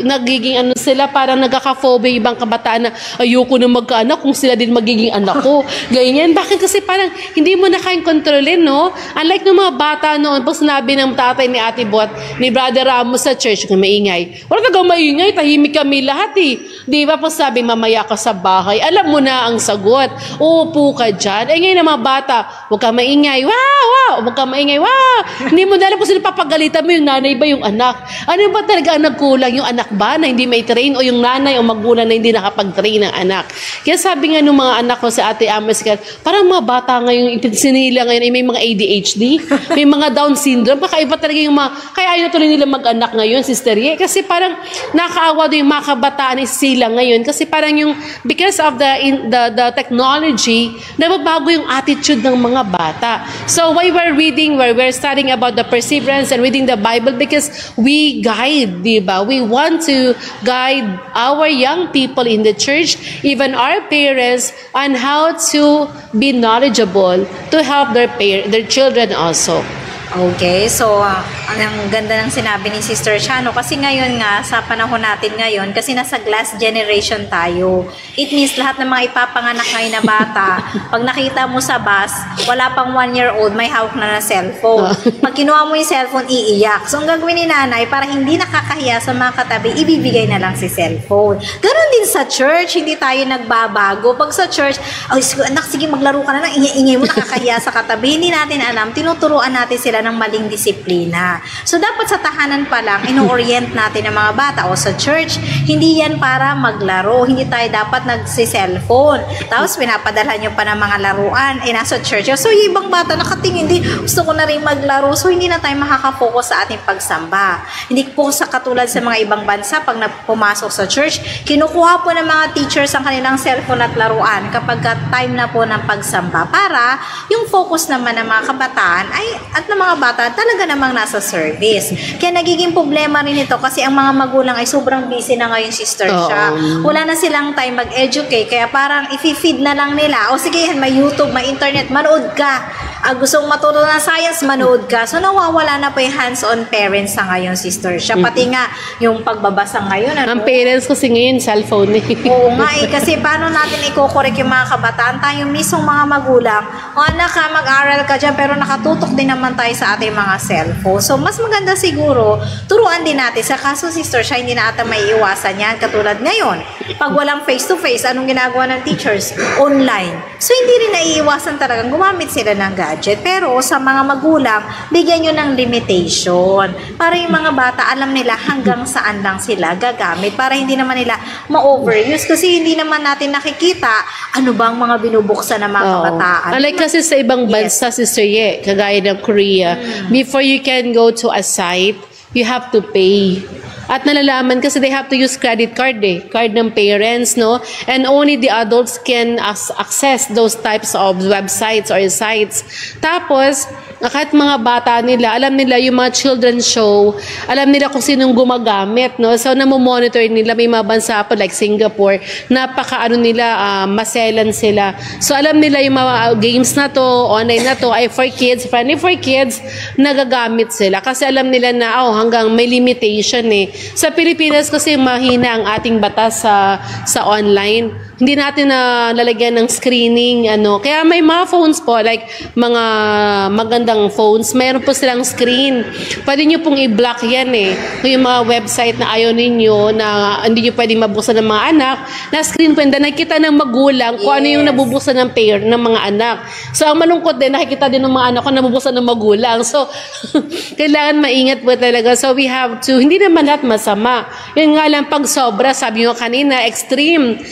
nagiging sila, parang nagkaka-phobia ibang kabataan na ayoko na magkaanak kung sila din magiging anak ko. Ganyan. Bakit? Kasi parang hindi mo na kayang kontrolin, no? Unlike ng mga bata noon, pag sinabi ng tatay ni Ate Bot, ni Brother Ramos sa church, kung maingay. Wala talagang maingay, tahimik kami lahat eh. Di ba? Pag sabi, mamaya ka sa bahay, alam mo na ang sagot. Uupo ka dyan. Ngayon ng mga bata, huwag ka maingay. Wow! Huwag ka maingay. Wow! Hindi mo na alam kung sino papagalitan mo, yung nanay ba, yung anak. Ano ba talaga ang nagkulang? Yung anak ba na hindi may train o yung nanay o magulang na hindi nakapag-train ng anak? Kaya sabi nga ng mga anak ko sa Ate Amas, parang mga bata ngayon, sinila ngayon ay may mga ADHD, may mga Down syndrome, kakaiba talaga yung kaya ayaw na tuloy nila mag-anak ngayon, Sister Ye, kasi parang nakaawa doon yung mga kabataan sila ngayon, kasi parang yung, because of the technology, nababago yung attitude ng mga bata. So, why we're studying about the perseverance and reading the Bible, because we guide, diba? We want to guide our young people in the church, even our parents, on how to be knowledgeable to help their children also. Okay, so ang ganda ng sinabi ni Sister Chano kasi ngayon nga sa panahon natin ngayon kasi nasa glass generation tayo. It means lahat ng mga ipapanganak ngayon na bata, pag nakita mo sa bus, wala pang 1-year-old, may hawak na cellphone. Pag kinuha mo yung cellphone, iiyak. So ang gagawin ni nanay para hindi nakakahiya sa mga katabi, ibibigay na lang si cellphone. Ganon din sa church, hindi tayo nagbabago. Pag sa church, anak, sige maglaro ka na lang, ingay mo, nakakahiya sa katabi. Hindi natin alam, tinuturuan natin sila ng maling disiplina. So, dapat sa tahanan pa lang, ino-orient natin ang mga bata o sa church, hindi yan para maglaro. Hindi tayo dapat nagsi-cellphone. Tapos, pinapadala nyo pa ng mga laruan, nasa church. So, yung ibang bata nakatingin, hindi, gusto ko na rin maglaro. So, hindi na tayo makaka-focus sa ating pagsamba. Hindi po sa katulad sa mga ibang bansa, pag pumasok sa church, kinukuha po ng mga teachers ang kanilang cellphone at laruan kapag time na po ng pagsamba para yung focus naman ng mga kabataan at ng mga bata talaga namang nasa service. Kaya nagiging problema rin ito kasi ang mga magulang ay sobrang busy na ngayon, Sister Cha. Wala na silang time mag-educate kaya parang i-feed na lang nila. O sige, may YouTube, may internet, manood ka. gusto mong matuto ng science, manood ka. So, nawawala na po yung hands-on parents sa ngayon, Sister Sha. Pati nga, yung pagbabasa ngayon. Ang parents kasi ngayon, cellphone eh. Oo nga kasi paano natin i-correct yung mga kabataan? Tayo mismong mga magulang, anak ka, mag-aral ka dyan, pero nakatutok din naman tayo sa ating mga cellphone. So, mas maganda siguro, turuan din natin. Sa kaso, Sister Sha, hindi na ata may iwasan yan. Katulad ngayon, pag walang face-to-face, anong ginagawa ng teachers? Online. So, hindi rin naiiwasan talagang gumamit sila ng gadget. Pero sa mga magulang, bigyan nyo ng limitation. Para yung mga bata, alam nila hanggang saan lang sila gagamit. Para hindi naman nila ma-overuse. Kasi hindi naman natin nakikita ano bang mga binubuksan ng mga kabataan. Unlike kasi sa ibang bansa, Sister Ye, kagaya ng Korea, before you can go to a site, you have to pay. At nalalaman kasi they have to use credit card card ng parents, no? And only the adults can access those types of websites or sites. Tapos, kahit mga bata nila, alam nila yung mga children's show, alam nila kung sinong gumagamit, no? So, namomonitor nila, may mga bansa po like Singapore, maselan sila. So, alam nila yung mga games na to, online na to, ay for kids, friendly for kids, nagagamit sila. Kasi alam nila na, hanggang may limitation eh. Sa Pilipinas kasi mahina ang ating batas sa online. Hindi natin na lalagyan ng screening, Kaya may mga phones po, like mga magandang phones, mayroon po silang screen. Pwede nyo pong i-block yan eh. Yung mga website na ayaw ninyo, na hindi nyo pwedeng mabuksan ng mga anak, na screen po, nakikita ng magulang kung ano yung nabubuksan ng ng mga anak. So, ang malungkot din, nakikita din ng mga anak kung nabubuksan ng magulang. So, kailangan maingat po talaga. So, we have to, hindi naman lahat masama. Yun nga lang, pag sobra, sabi nyo kanina, extreme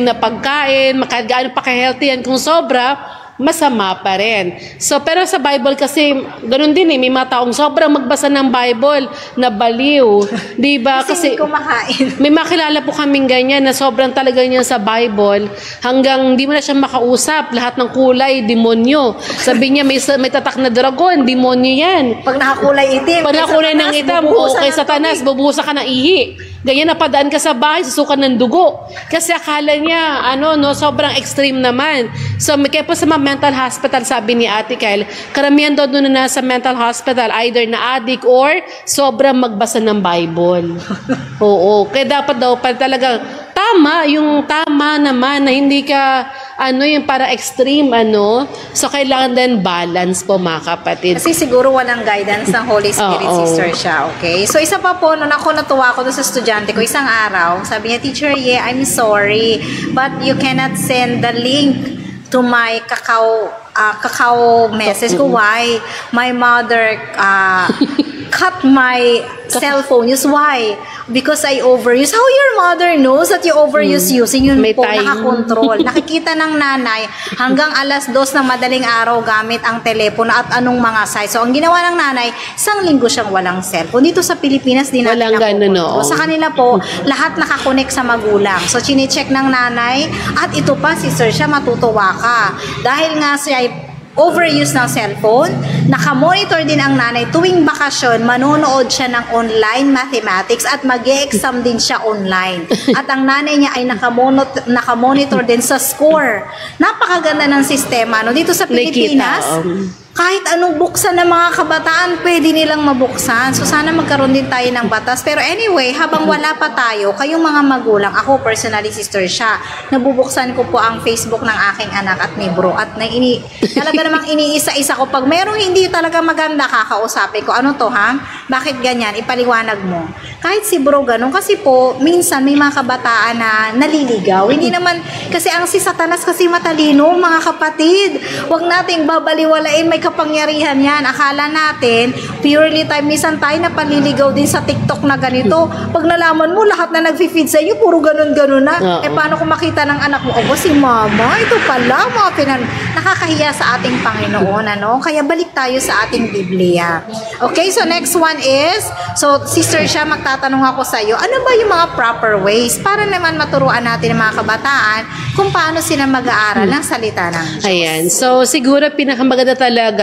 na pagkain, gaano pa ka-healthy yan. Kung sobra, masama pa rin. So, pero sa Bible kasi, ganun din eh. May mga taong sobrang magbasa ng Bible na baliw. Diba? Kasi kumakain. May makilala po kaming ganyan na sobrang talaga niya sa Bible hanggang hindi mo na siya makausap. Lahat ng kulay, demonyo. Sabi niya, may tatak na dragon, demonyo yan. Pag nakakulay itim. Pag nakakulay ng itim, kay Satanas, bubuhusan ka ng ihi. Ganyan, napadaan ka sa bahay, susukan ng dugo. Kasi akala niya, sobrang extreme naman. So, kaya po sa mga mental hospital, sabi ni Ate Kyle, karamihan daw doon na nasa mental hospital, either na addict or sobrang magbasa ng Bible. Oo, kaya dapat daw pa talagang yung tama naman na hindi ka, yung para extreme, So, kailangan din balance po, mga kapatid. Kasi siguro walang guidance ng Holy Spirit, Sister Sha, okay? So, isa pa po, natuwa ko doon sa estudyante ko, isang araw, sabi niya, Teacher, I'm sorry, but you cannot send the link to my kakao message ko. Why? My mother cut my cellphone use. Why? Because I overuse. How your mother knows that you overuse using yun May po, time. nakakontrol. Nakikita ng nanay hanggang 2:00 ng madaling araw gamit ang telepono at anong mga size. So, ang ginawa ng nanay, 1 linggo siyang walang cellphone. Dito sa Pilipinas, di natin Walang ganun, nakukontrol. Sa kanila po, lahat nakakonect sa magulang. So, chinecheck ng nanay at ito pa, Sister Sha, matutuwa ka. Dahil nga siya ay overuse ng cellphone, nakamonitor din ang nanay tuwing bakasyon, manonood siya ng online mathematics at mag-e-exam din siya online. At ang nanay niya ay nakamonitor din sa score. Napakaganda ng sistema. Dito sa Pilipinas, kahit anong buksan ng mga kabataan, pwede nilang mabuksan. So, sana magkaroon din tayo ng batas. Pero anyway, habang wala pa tayo, kayong mga magulang, ako personally, Sister Sha, nabubuksan ko po ang Facebook ng aking anak at ni bro. At talaga namang iniisa-isa ko. Pag merong hindi talaga maganda, kakausapin ko, ano to ha? Bakit ganyan? Ipaliwanag mo. Kahit si bro ganun. Kasi po, minsan may mga kabataan na naliligaw. Hindi naman, kasi ang si Satanas kasi matalino, mga kapatid. Huwag nating babaliwalain, may kapangyarihan yan. Akala natin, purely time, minsan tayo na panliligaw din sa TikTok na ganito. Pag nalaman mo, lahat na nag-feed sa inyo, puro ganun-ganun na. Paano kung makita ng anak mo, si mama, ito pala, nakakahiya sa ating Panginoon, Kaya balik tayo sa ating Biblia. Okay, so next one is, so Sister Sha, magtatanong ako sa iyo, ano ba yung mga proper ways para naman maturuan natin ng mga kabataan kung paano sila mag-aaral ng salita ng Diyos? Ayan. So, siguro pinakamaganda talaga,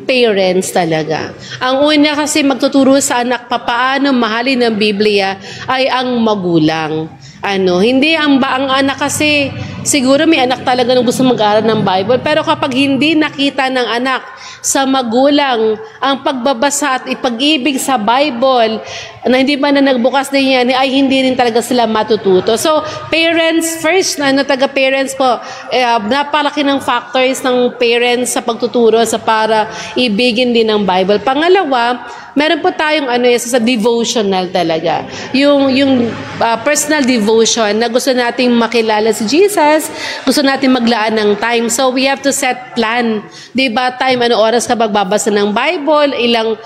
parents talaga. Ang una kasi magtuturo sa anak paano mahalin ng Biblia ay ang magulang. Hindi ang anak kasi siguro may anak talaga nung gusto mag-aral ng Bible. Pero kapag hindi nakita ng anak sa magulang ang pagbabasa at ipag-ibig sa Bible, na hindi man na nagbukas din yan, ay hindi rin talaga sila matututo. So, parents first, taga-parents po, napalaki ng factors ng parents sa pagtuturo sa para ibigin din ng Bible. Pangalawa, meron po tayong sa devotional talaga. Yung personal devotion na gusto nating makilala si Jesus, gusto nating maglaan ng time. So we have to set plan. 'Di ba? Time, oras ka magbabasa ng Bible, ilang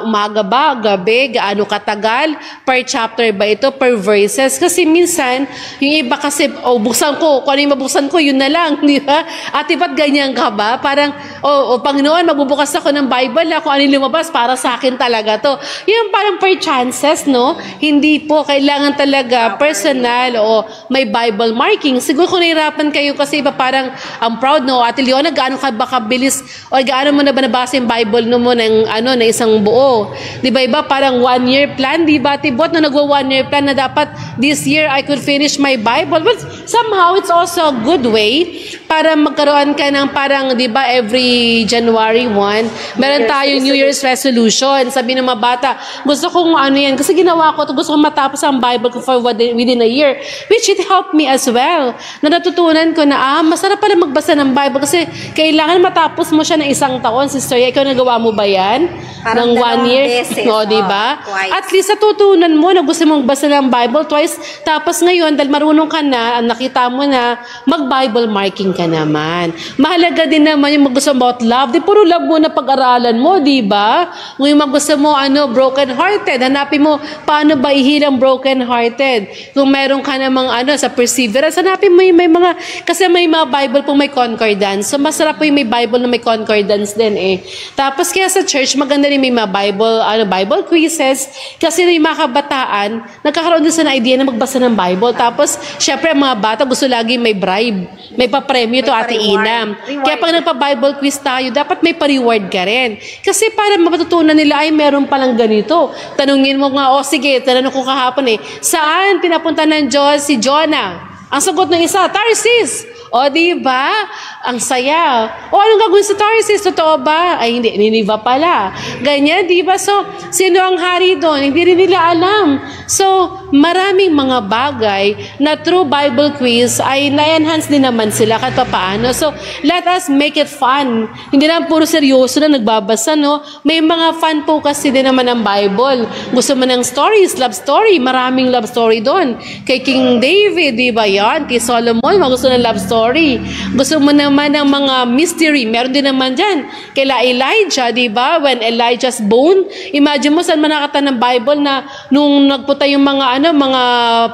umaga ba, gabi, gaano katagal, per chapter ba ito, per verses. Kasi minsan, yung iba kasi, buksan ko, kung ano yung mabuksan ko, yun na lang, di ba? At ba't ganyan ka ba? Parang, Panginoon, magbubukas ako ng Bible, kung ano yung lumabas, para sa akin talaga to. Yung parang per chances, no? Hindi po, kailangan talaga personal o may Bible marking. Siguro kung nahirapan kayo kasi iba parang, ang proud, no? Ate Leona, gaano ka ba kabilis o gaano mo na ba nabasa yung Bible mo ng, na isang buo? Di ba iba parang 1-year plan, di ba? Tibot na nagwa 1-year plan na dapat this year I could finish my Bible. But somehow, it's also a good way para magkaroon ka ng parang, di ba, every January 1, meron tayong New Year's resolution. Sabi ng mga bata, gusto kong yan, kasi ginawa ko, gusto kong matapos ang Bible ko for within a year, which it helped me as well. Na natutunan ko na, masarap pala magbasa ng Bible kasi kailangan matapos mo siya ng isang taon. Sister, ikaw nagawa mo ba yan? Ng 1 year? No, di ba? At least natutunan mo na gusto mong basa ng Bible twice. Tapos ngayon, dahil marunong ka na, nakita mo na, mag-Bible marking ka naman. Mahalaga din naman yung gusto about love. Di puro love mo na pag-aralan mo, di ba? Ngayon gusto mo, broken-hearted. Hanapin mo, paano ba ihilang broken-hearted? Kung meron ka namang, sa perseverance, hanapin mo yung may mga, kasi may mga Bible po may concordance. So, masarap po yung may Bible na may concordance din Tapos, kaya sa church, maganda rin may mga Bible quizzes. Kasi yung mga kabataan, nagkakaroon din sa idea na magbasa ng Bible. Tapos, syempre, ang mga bata gusto lagi may bribe. May papremyo to, Ate Ina. Kaya pag nagpa-Bible quiz tayo, dapat may pa-reward ka rin. Kasi para matutunan nila, ay meron palang ganito. Tanungin mo nga, sige, tanong ko kahapon saan pinapunta ng Diyos si Jonah? Ang sagot ng isa, Tarsis. O, di ba? Ang saya. O, anong gagawin sa Tarsis? Totoo ba? Ay, hindi. Nineveh pala. Ganyan, di ba? So, sino ang hari doon? Hindi rin nila alam. So, maraming mga bagay na through Bible quiz ay na-enhance din naman sila kahit papaano. So, let us make it fun. Hindi naman puro seryoso na nagbabasa, no? May mga fun po kasi din naman ang Bible. Gusto mo ng stories, love story. Maraming love story doon. Kay King David, di ba yan? Kay Solomon, gusto ng love story. Gusto mo naman ng mga mystery. Meron din naman dyan. Kay Elijah, di ba? When Elijah's bone, imagine mo saan manakata ng Bible na nung nagpunta yung mga mga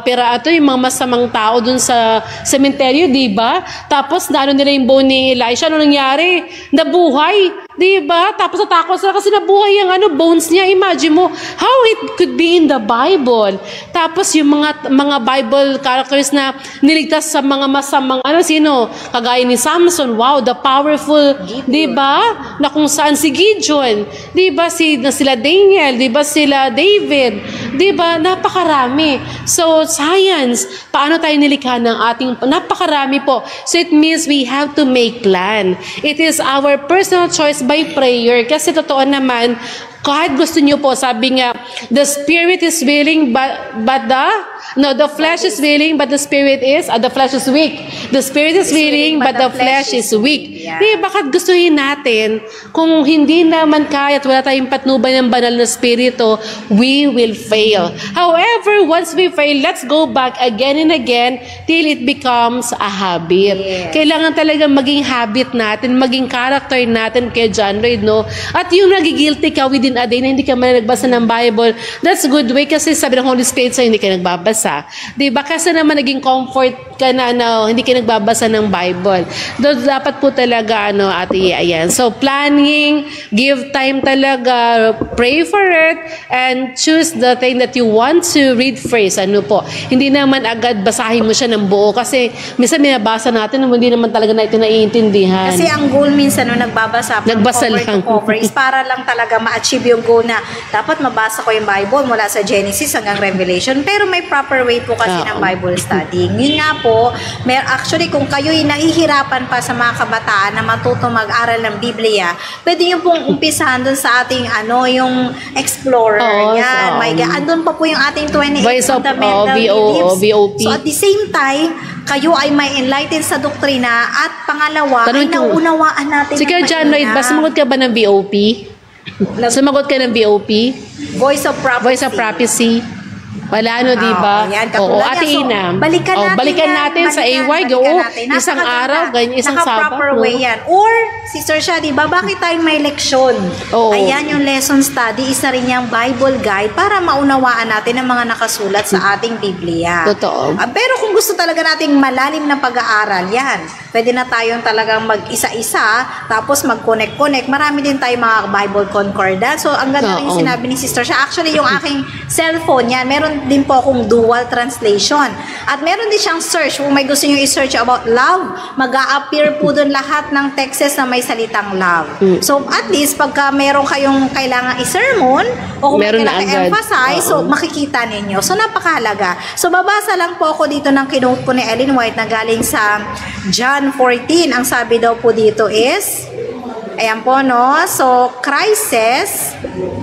pirato, yung mga masamang tao dun sa sementeryo, di ba? Tapos nila yung bone ni Elisha, ano nangyari? Nabuhay. Diba? Tapos natakot sila kasi nabuhay yung bones niya. Imagine mo how it could be in the Bible. Tapos yung mga Bible characters na niligtas sa mga masamang sino? Kagaya ni Samson. Wow, the powerful, diba? Na kung saan si Gideon, diba? Sila Daniel, diba? Sila David, diba? Napakarami. So, science, paano tayo nilikha ng ating, napakarami po. So, it means we have to make plan. It is our personal choice by prayer. Kasi totoo naman, kahit gusto niyo po, sabi nga, the spirit is willing, but the flesh is willing, but the spirit is, the flesh is weak. The spirit is willing, but the flesh is weak. Bakit gustuhin natin, kung hindi naman kaya at wala tayong patnubay ng banal na spirito, we will fail. However, once we fail, let's go back again and again till it becomes a habit. Kailangan talaga maging habit natin, maging character natin kay John Reid, no? At yung nagigilty ka within a day na hindi ka man nagbasa ng Bible, that's good way kasi sabi ng Holy Spirit sa'yo, hindi ka nagbabasa. Diba? Kasi naman naging comfort ka na hindi ka nagbabasa ng Bible. Dapat po talaga talaga, ano, Ate, ayan. So, planning, give time talaga, pray for it, and choose the thing that you want to read first. Ano po, hindi naman agad basahin mo siya ng buo kasi minsan binabasa natin na hindi naman talaga natin naiintindihan. Kasi ang goal minsan nung nagbabasa cover lang. to cover is para lang talaga ma-achieve yung goal na dapat mabasa ko yung Bible mula sa Genesis hanggang Revelation. Pero may proper way po kasi ng Bible study. Yun nga po, actually kung kayo'y nahihirapan pa sa mga kabataan na matuto mag-aral ng Biblia, pwede nyo pong umpisahan dun sa ating yung Explorer. Yan. Andun pa po yung ating 28 fundamental beliefs. VOP. So at the same time, kayo ay may enlightened sa doktrina at pangalawa ay nauunawaan natin. Sige, John Lloyd, sumagot ka ba ng VOP? Sumagot ka ng VOP? Voice of Prophecy. Voice of Prophecy. Wala, no, di ba? Oo, Ate Ina. Balikan natin sa AY. Isang araw, ganyan, isang Sabbath. Naka-proper way yan. Or, Sister Shah, di ba, bakit tayo may leksyon? Ayan yung lesson study, isa rin yung Bible guide para maunawaan natin ang mga nakasulat sa ating Biblia. Totoo. Pero kung gusto talaga nating malalim na pag-aaral, yan. Pwede na tayong talagang mag-isa-isa, tapos mag-connect-connect. Marami din tayong mga Bible concordance. So, ang ganda rin sinabi ni Sister Shah. Actually, yung aking cellphone yan, meron din po akong dual translation. At meron din siyang search. Kung may gusto nyo i-search about love, mag-a-appear po doon lahat ng texts na may salitang love. So, at least, pagka meron kayong kailangan i-sermon, o kung may kailangan i-emphasize, so, makikita ninyo. So, napakahalaga. So, babasa lang po ako dito ng kinote po ni Ellen White na galing sa John 14. Ang sabi daw po dito is, ayan po, no? So, Christ says,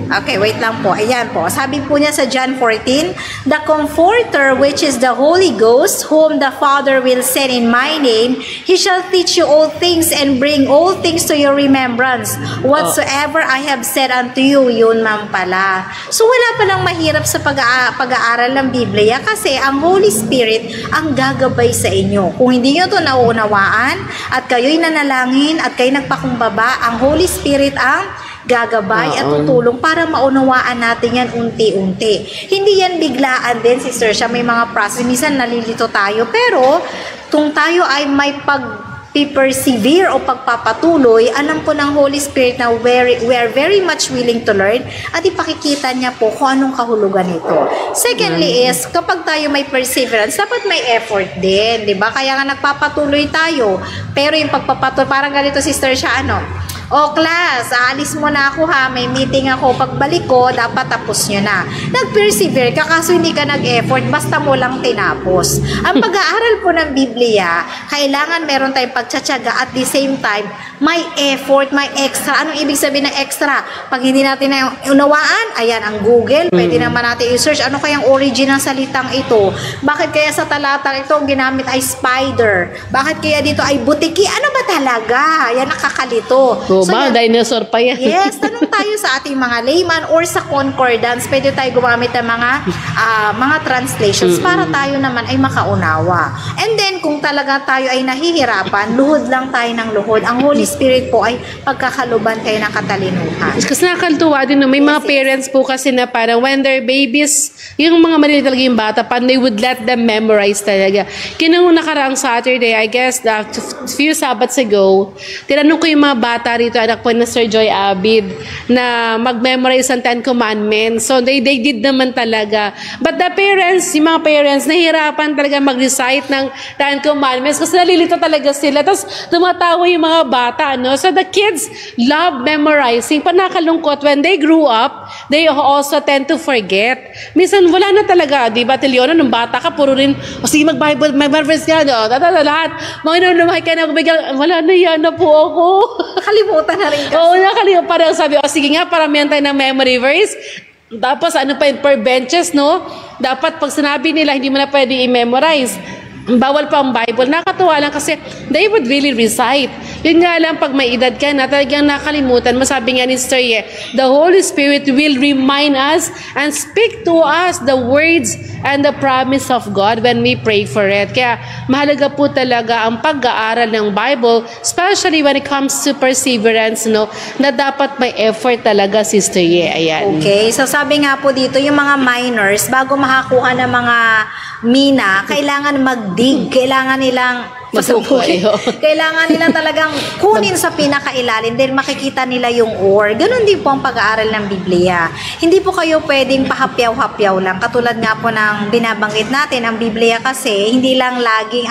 okay, wait lang po. Ayan po. Sabi po niya sa John 14, the Comforter, which is the Holy Ghost, whom the Father will send in my name, He shall teach you all things and bring all things to your remembrance. Whatsoever I have said unto you, yun man pala. So, wala palang mahirap sa pag-aaral ng Biblia kasi ang Holy Spirit ang gagabay sa inyo. Kung hindi nyo ito nauunawaan at kayo'y nanalangin at kayo'y nagpakumbaba, ang Holy Spirit ang gagabay at tutulong para maunawaan natin yan unti-unti. Hindi yan biglaan din, Sister Shah. May mga process. Minsan nalilito tayo. Pero, kung tayo ay may persevere o pagpapatuloy, alam po ng Holy Spirit na we are very much willing to learn at ipakikita niya po kung anong kahulugan nito. Secondly is, kapag tayo may perseverance, dapat may effort din, di ba? Kaya nga nagpapatuloy tayo. Pero yung pagpapatuloy, parang ganito, Sister Shah, class, aalis mo na ako ha, may meeting ako, pagbalik ko, dapat tapos nyo na. Nag-persevere ka kaso hindi ka nag-effort, basta mo lang tinapos. Ang pag-aaral po ng Biblia, kailangan meron tayong pagtsatsaga at the same time, may effort, may extra. Anong ibig sabihin ng extra? Pag hindi natin na unawaan, ayan, ang Google, pwede naman natin i-search, ano kayang origin ng salitang ito? Bakit kaya sa talatang ito, ang ginamit ay spider? Bakit kaya dito ay butiki? Ano ba talaga? Yan, nakakalito. So, dinosaur pa yan. Yes, tanong tayo sa ating mga layman or sa concordance, pwede tayo gumamit ng mga translations para tayo naman ay makaunawa. And then, kung talaga tayo ay nahihirapan, luhod lang tayo ng luhod. Ang Holy Spirit po ay pagkakaluban kayo ng katalinuhan. Kasi nakakatuwa din, may mga parents po kasi na parang when they're babies, yung mga maliit talaga yung bata, they would let them memorize talaga. Kinang nakaraang Saturday, I guess, a few Sabbaths ago, tinanong ko yung mga bata rito, anak po na Sir Joy Abid, na mag-memorize ang 10 Commandments. So, they did naman talaga. But the parents, yung mga parents, nahihirapan talaga mag-recite ng 10 Commandments kasi nalilito talaga sila. Tapos, tumatawa yung mga bata, So, the kids love memorizing. Panakalungkot, when they grew up, they also tend to forget. Minsan, wala na talaga, di ba, Tiliona, nung bata ka, puro rin, sige, mag-Bible, mag-verse ka, lahat. Mga inunumahay ka na, wala na yan na po ako. Nakalimutan na rin kasi. Oo, nakalimutan. Parang sabi, sige nga, paramihan tayo ng memory verse. Tapos, ano pa yun, per benches, no? Dapat, pag sinabi nila, hindi mo na pwede i-memorize. Bawal pa ang Bible. Nakatuwa lang kasi they would really recite. Yun nga lang, pag may edad ka na, talagang nakalimutan mo. Sabi nga ni Sister Ye, the Holy Spirit will remind us and speak to us the words and the promise of God when we pray for it. Kaya mahalaga po talaga ang pag-aaral ng Bible, especially when it comes to perseverance, na dapat may effort talaga, Sister Ye. Ayan. Okay, so sabi nga po dito, yung mga minors, bago makakuha ng mga mina, kailangan mag-dig, kailangan nilang Masubuhay. Kailangan nila talagang kunin sa pinakailalim dahil makikita nila yung ore. Ganon din po ang pag-aaral ng Biblia. Hindi po kayo pwedeng pahapyaw-hapyaw lang. Katulad nga po ng binabanggit natin, ang Biblia kasi hindi lang laging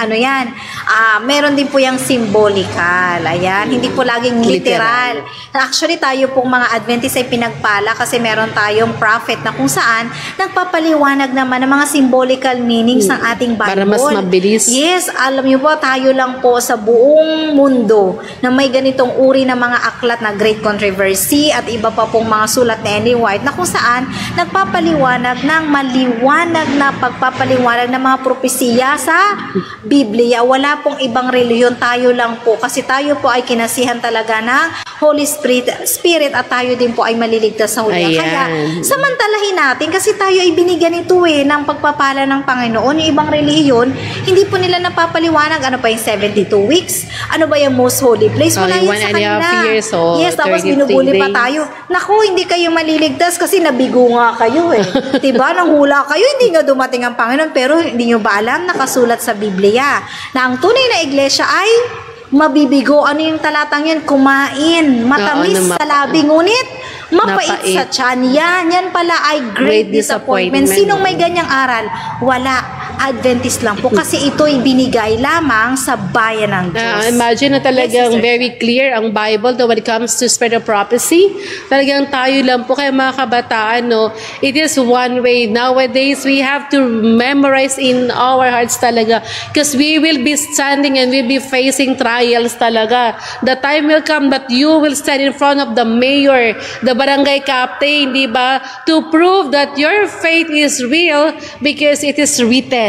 meron din po yung symbolical. Ayan, hindi po laging literal. Actually, tayo pong mga Adventist ay pinagpala kasi meron tayong prophet na kung saan nagpapaliwanag naman ng mga symbolical meanings ng ating Bible. Para mas mabilis. Yes, alam niyo po, tayo lang po sa buong mundo na may ganitong uri ng mga aklat na Great Controversy at iba pa pong mga sulat ni Ellen White na kung saan nagpapaliwanag ng maliwanag na pagpapaliwanag ng mga propesiya sa Biblia. Wala pong ibang reliyon, tayo lang po kasi tayo po ay kinasihan talaga ng Holy Spirit at tayo din po ay maliligtas sa huli. Kaya samantalahin natin kasi tayo ay binigyan ito ng pagpapala ng Panginoon. Yung ibang reliyon, hindi po nila napapaliwanag ano pa yung 72 weeks, ano ba yung most holy place, wala yan sa kanila. 1.5 years old, yes, tapos binubuli pa tayo. Naku, hindi kayo maliligtas kasi nabigo nga kayo diba? Nang hula kayo, hindi nga dumating ang Panginoon, pero hindi nyo ba alam, nakasulat sa Biblia na ang tunay na iglesia ay mabibigo. Ano yung talatang yun? Kumain, matamis sa labi, ngunit mapait sa tiyan. Yan pala ay great disappointment. Sinong may ganyang aral? Wala. Adventist lang po kasi ito'y binigay lamang sa bayan ng Diyos. Imagine na talagang very clear ang Bible when it comes to spirit of prophecy. Talagang tayo lang po kaya mga kabataan, it is one way. Nowadays, we have to memorize in our hearts talaga because we will be standing and we'll be facing trials talaga. The time will come that you will stand in front of the mayor, the barangay captain, di ba? To prove that your faith is real because it is written.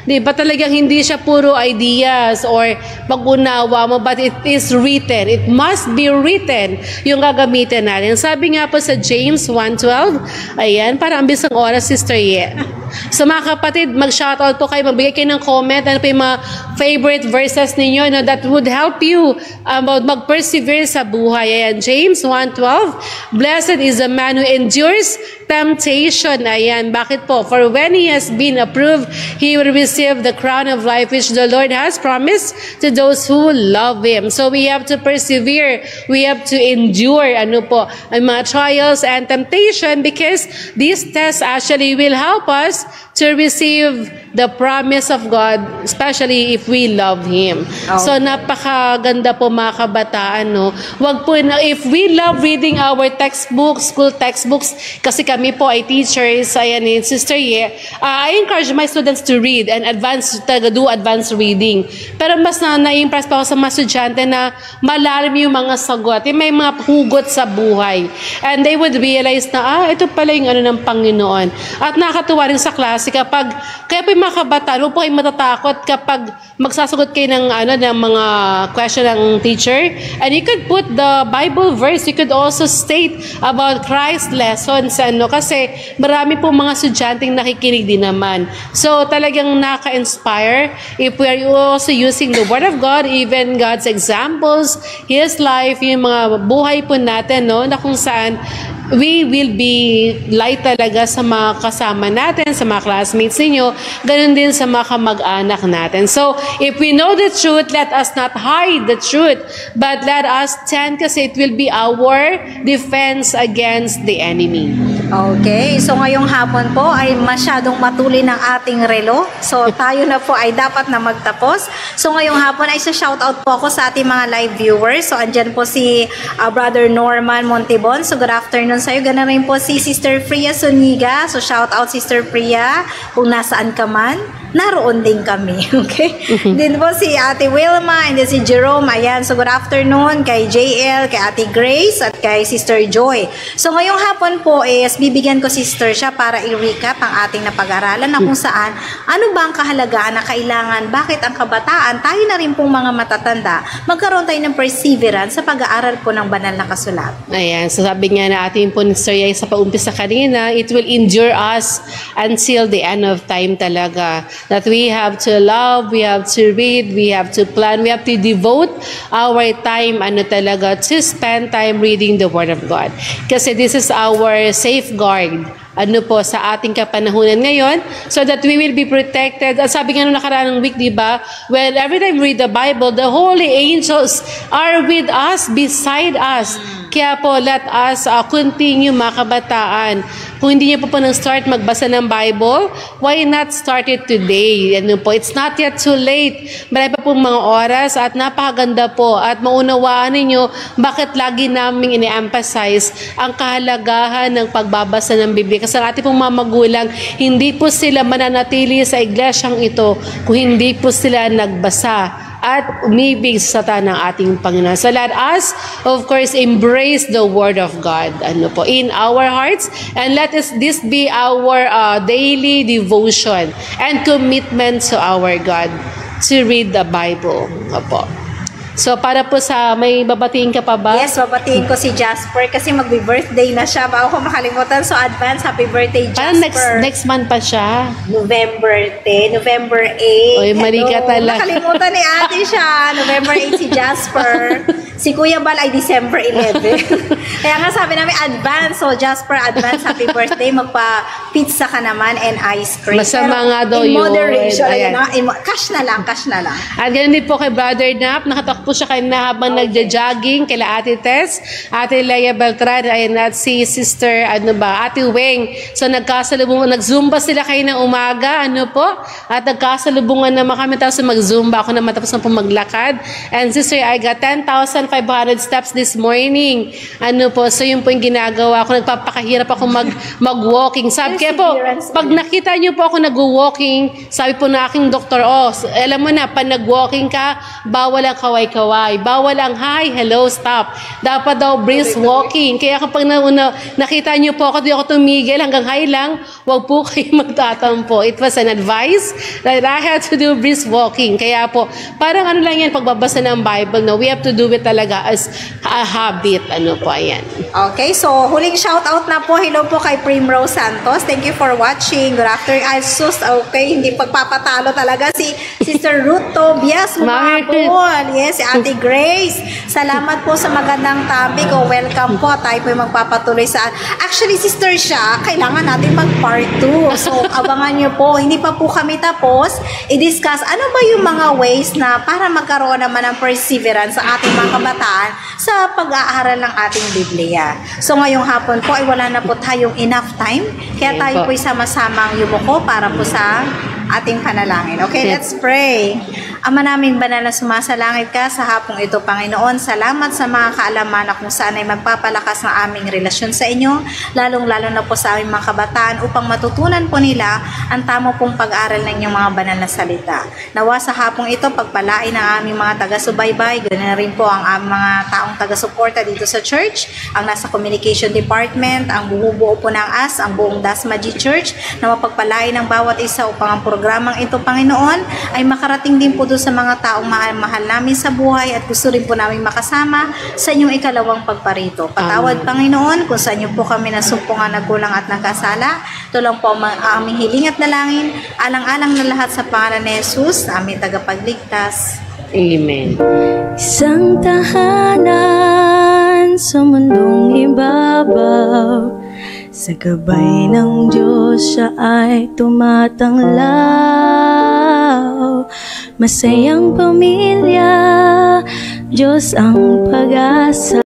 Di ba talagang hindi siya puro ideas or pag-unawa mo, but it is written. It must be written yung gagamitin natin. Sabi nga po sa James 1:12, ayan, para ang bisang oras, Sister Ye. So mga kapatid, mag-shoutout po kayo, magbigay kayo ng comment, ano pa yung mga favorite verses ninyo that would help you mag-persevere sa buhay. Ayan, James 1:12, blessed is the man who endures temptation. Ayan, bakit po? For when he has been approved, he will receive the crown of life which the Lord has promised to those who love Him. So we have to persevere. We have to endure ang mga trials and temptation because these tests actually will help us to receive the promise of God, especially if we love Him. So napakaganda po mga kabataan, Wag po if we love reading our textbooks, school textbooks, kasi kami po ay teachers, ayan ni Sister Ye, I encourage my students to read and do advanced reading. Pero mas na-impress pa ako sa mga estudyante na malalim yung mga sagot, may mga hugot sa buhay. And they would realize na, ito pala yung ng Panginoon. At nakakatuwa rin sa klase kapag, kaya po yung mga kabataan, huwag po kayong matatakot kapag magsasagot kayo ng mga question ng teacher. And you could put the Bible verse, you could also state about Christ's lessons, kasi marami po mga estudyanteng nakikinig din naman. So talagang naka-inspire if we are also using the Word of God, even God's examples, His life, yung mga buhay po natin, na kung saan we will be light talaga sa mga kasama natin, sa mga classmates ninyo, ganun din sa mga kamag-anak natin. So, if we know the truth, let us not hide the truth, but let us stand kasi it will be our defense against the enemy. Okay, so ngayong hapon po ay masyadong matuli ng ating relo. So tayo na po ay dapat na magtapos. So ngayong hapon ay shoutout po ako sa ating mga live viewers. So andyan po si Brother Norman Montibon. So good afternoon sa'yo. Ganun rin po si Sister Priya Suniga. So shoutout Sister Priya. Kung nasaan ka man, naroon din kami. Okay? Din po si Ate Wilma and then si Jerome. Ayan. So good afternoon kay JL, kay Ate Grace at kay Sister Joy. So ngayong hapon po is bibigyan ko sister siya para i-recap ang ating napag-aralan na kung saan ano ba ang kahalagaan na kailangan, bakit ang kabataan, tayo na rin pong mga matatanda, magkaroon tayo ng perseverance sa pag-aaral po ng banal na kasulat. Ayan, so sabi nga na ating po Sister sa paumpisa kanina, it will endure us until the end of time talaga. That we have to love, we have to read, we have to plan, we have to devote our time to spend time reading the Word of God. Kasi this is our safeguard sa ating kapanahunan ngayon so that we will be protected. At sabi nga nung nakaraang week, di ba? Well, every time we read the Bible, the holy angels are with us, beside us. Kaya po, let us continue mga kabataan. Kung hindi niyo po nang-start magbasa ng Bible, why not start it today? It's not yet too late. Marami pa pong mga oras at napakaganda po at maunawaan ninyo bakit lagi naming ini-emphasize ang kahalagahan ng pagbabasa ng Biblia. Kasi ang ating pong mga magulang, hindi po sila mananatili sa iglesyang ito kung hindi po sila nagbasa at umibig sa ng ating Panginoon. So let us, of course, embrace the Word of God in our hearts, and let this be our daily devotion and commitment to our God to read the Bible. So para po sa, may babatiin ka pa ba? Yes, babatiin ko si Jasper kasi magbe-birthday na siya. Bago ko makalimutan. So advance, happy birthday, Jasper. Parang next month pa siya. November 10, November 8. Oy, mali ka talaga. Nakalimutan ni ate siya. November 8 si Jasper. Si Kuya Bal ay December 11. Kaya nga sabi namin advance. So Jasper, advance, happy birthday. Magpa-pizza ka naman and ice cream. Masama nga daw in yun. Moderation. Ayan. Cash na lang, cash na lang. At ganun din po kay Brother Nap, nakatakbo siya kanina habang nagja-jogging kila Ate Tess, Ate Leia Beltran, ayan, at si Sister, Ate Weng. So nagkasalubungan, nag-zumba sila kayo ng umaga, at nagkasalubungan naman kami, tapos mag-zumba ako naman, tapos na po maglakad. And Sister, I got 10,500 steps this morning. So yun po yung ginagawa ko, nagpapakahirap ako mag-walking. Sabi kaya po, pag nakita niyo po ako nag-walking, sabi po na aking doktor, alam mo na, pag nag-walking ka, bawal ang kaway-kaway, bawal ang hi, hello, stop. Dapat daw brisk walking. Kaya kapag nakita niyo po ako, di ako tumigil, hanggang hi lang, wag po kayo magtatampo. It was an advice that I had to do brisk walking. Kaya po, parang lang yan, pagbabasa ng Bible, we have to do it talaga as a habit. Ayan. Okay, so huling shoutout na po. Hello po kay Primrose Santos. Thank you for watching. Good afternoon. Ay, sus, okay, hindi pagpapatalo talaga si Sister Ruth Tobias. Umabol. Yes, si Ate Grace. Salamat po sa magandang topic. Welcome po. Tayo po yung magpapatuloy sa... Actually, Sister siya, kailangan natin mag-part 2. So, abangan nyo po. Hindi pa po kami tapos. I-discuss ano ba yung mga ways na para magkaroon naman ng perseverance sa ating mga kabataan sa pag-aaral ng ating Biblia. So, ngayong hapon po ay wala na po tayong enough time. Kaya tayo po ay sama-samang yumuko para po sa ating panalangin. Okay, let's pray. Ama naming banal na sumasalangit ka sa hapong ito, Panginoon. Salamat sa mga kaalaman na kung saan ay magpapalakas ng aming relasyon sa inyo, lalong-lalo na po sa aming mga kabataan upang matutunan po nila ang tamo pong pag-aral ng inyong mga banal na salita. Nawa sa hapong ito, pagpalain ng aming mga taga-subaybay, ganoon rin po ang aming mga taong taga-suporta dito sa church, ang nasa communication department, ang bumubuo po ng AS, ang buong Dasmaji Church, na mapagpalain ng bawat isa upang ang programang ito, Panginoon, ay makarating din po doon sa mga taong mahal namin sa buhay at gusto rin po namin makasama sa inyong ikalawang pagparito. Patawad, Panginoon, kung saan niyo po kami nasumpungan, nagkulang at nagkasala. Ito lang po ang aming hiling at dalangin, alang-alang na lahat sa pangalan ni Jesus, aming tagapagligtas. Amen. Isang tahanan sa mundong ibabaw, sa gabay ng Diyos siya ay tumatanglaw. Masayang pamilya, Diyos ang pag-asa.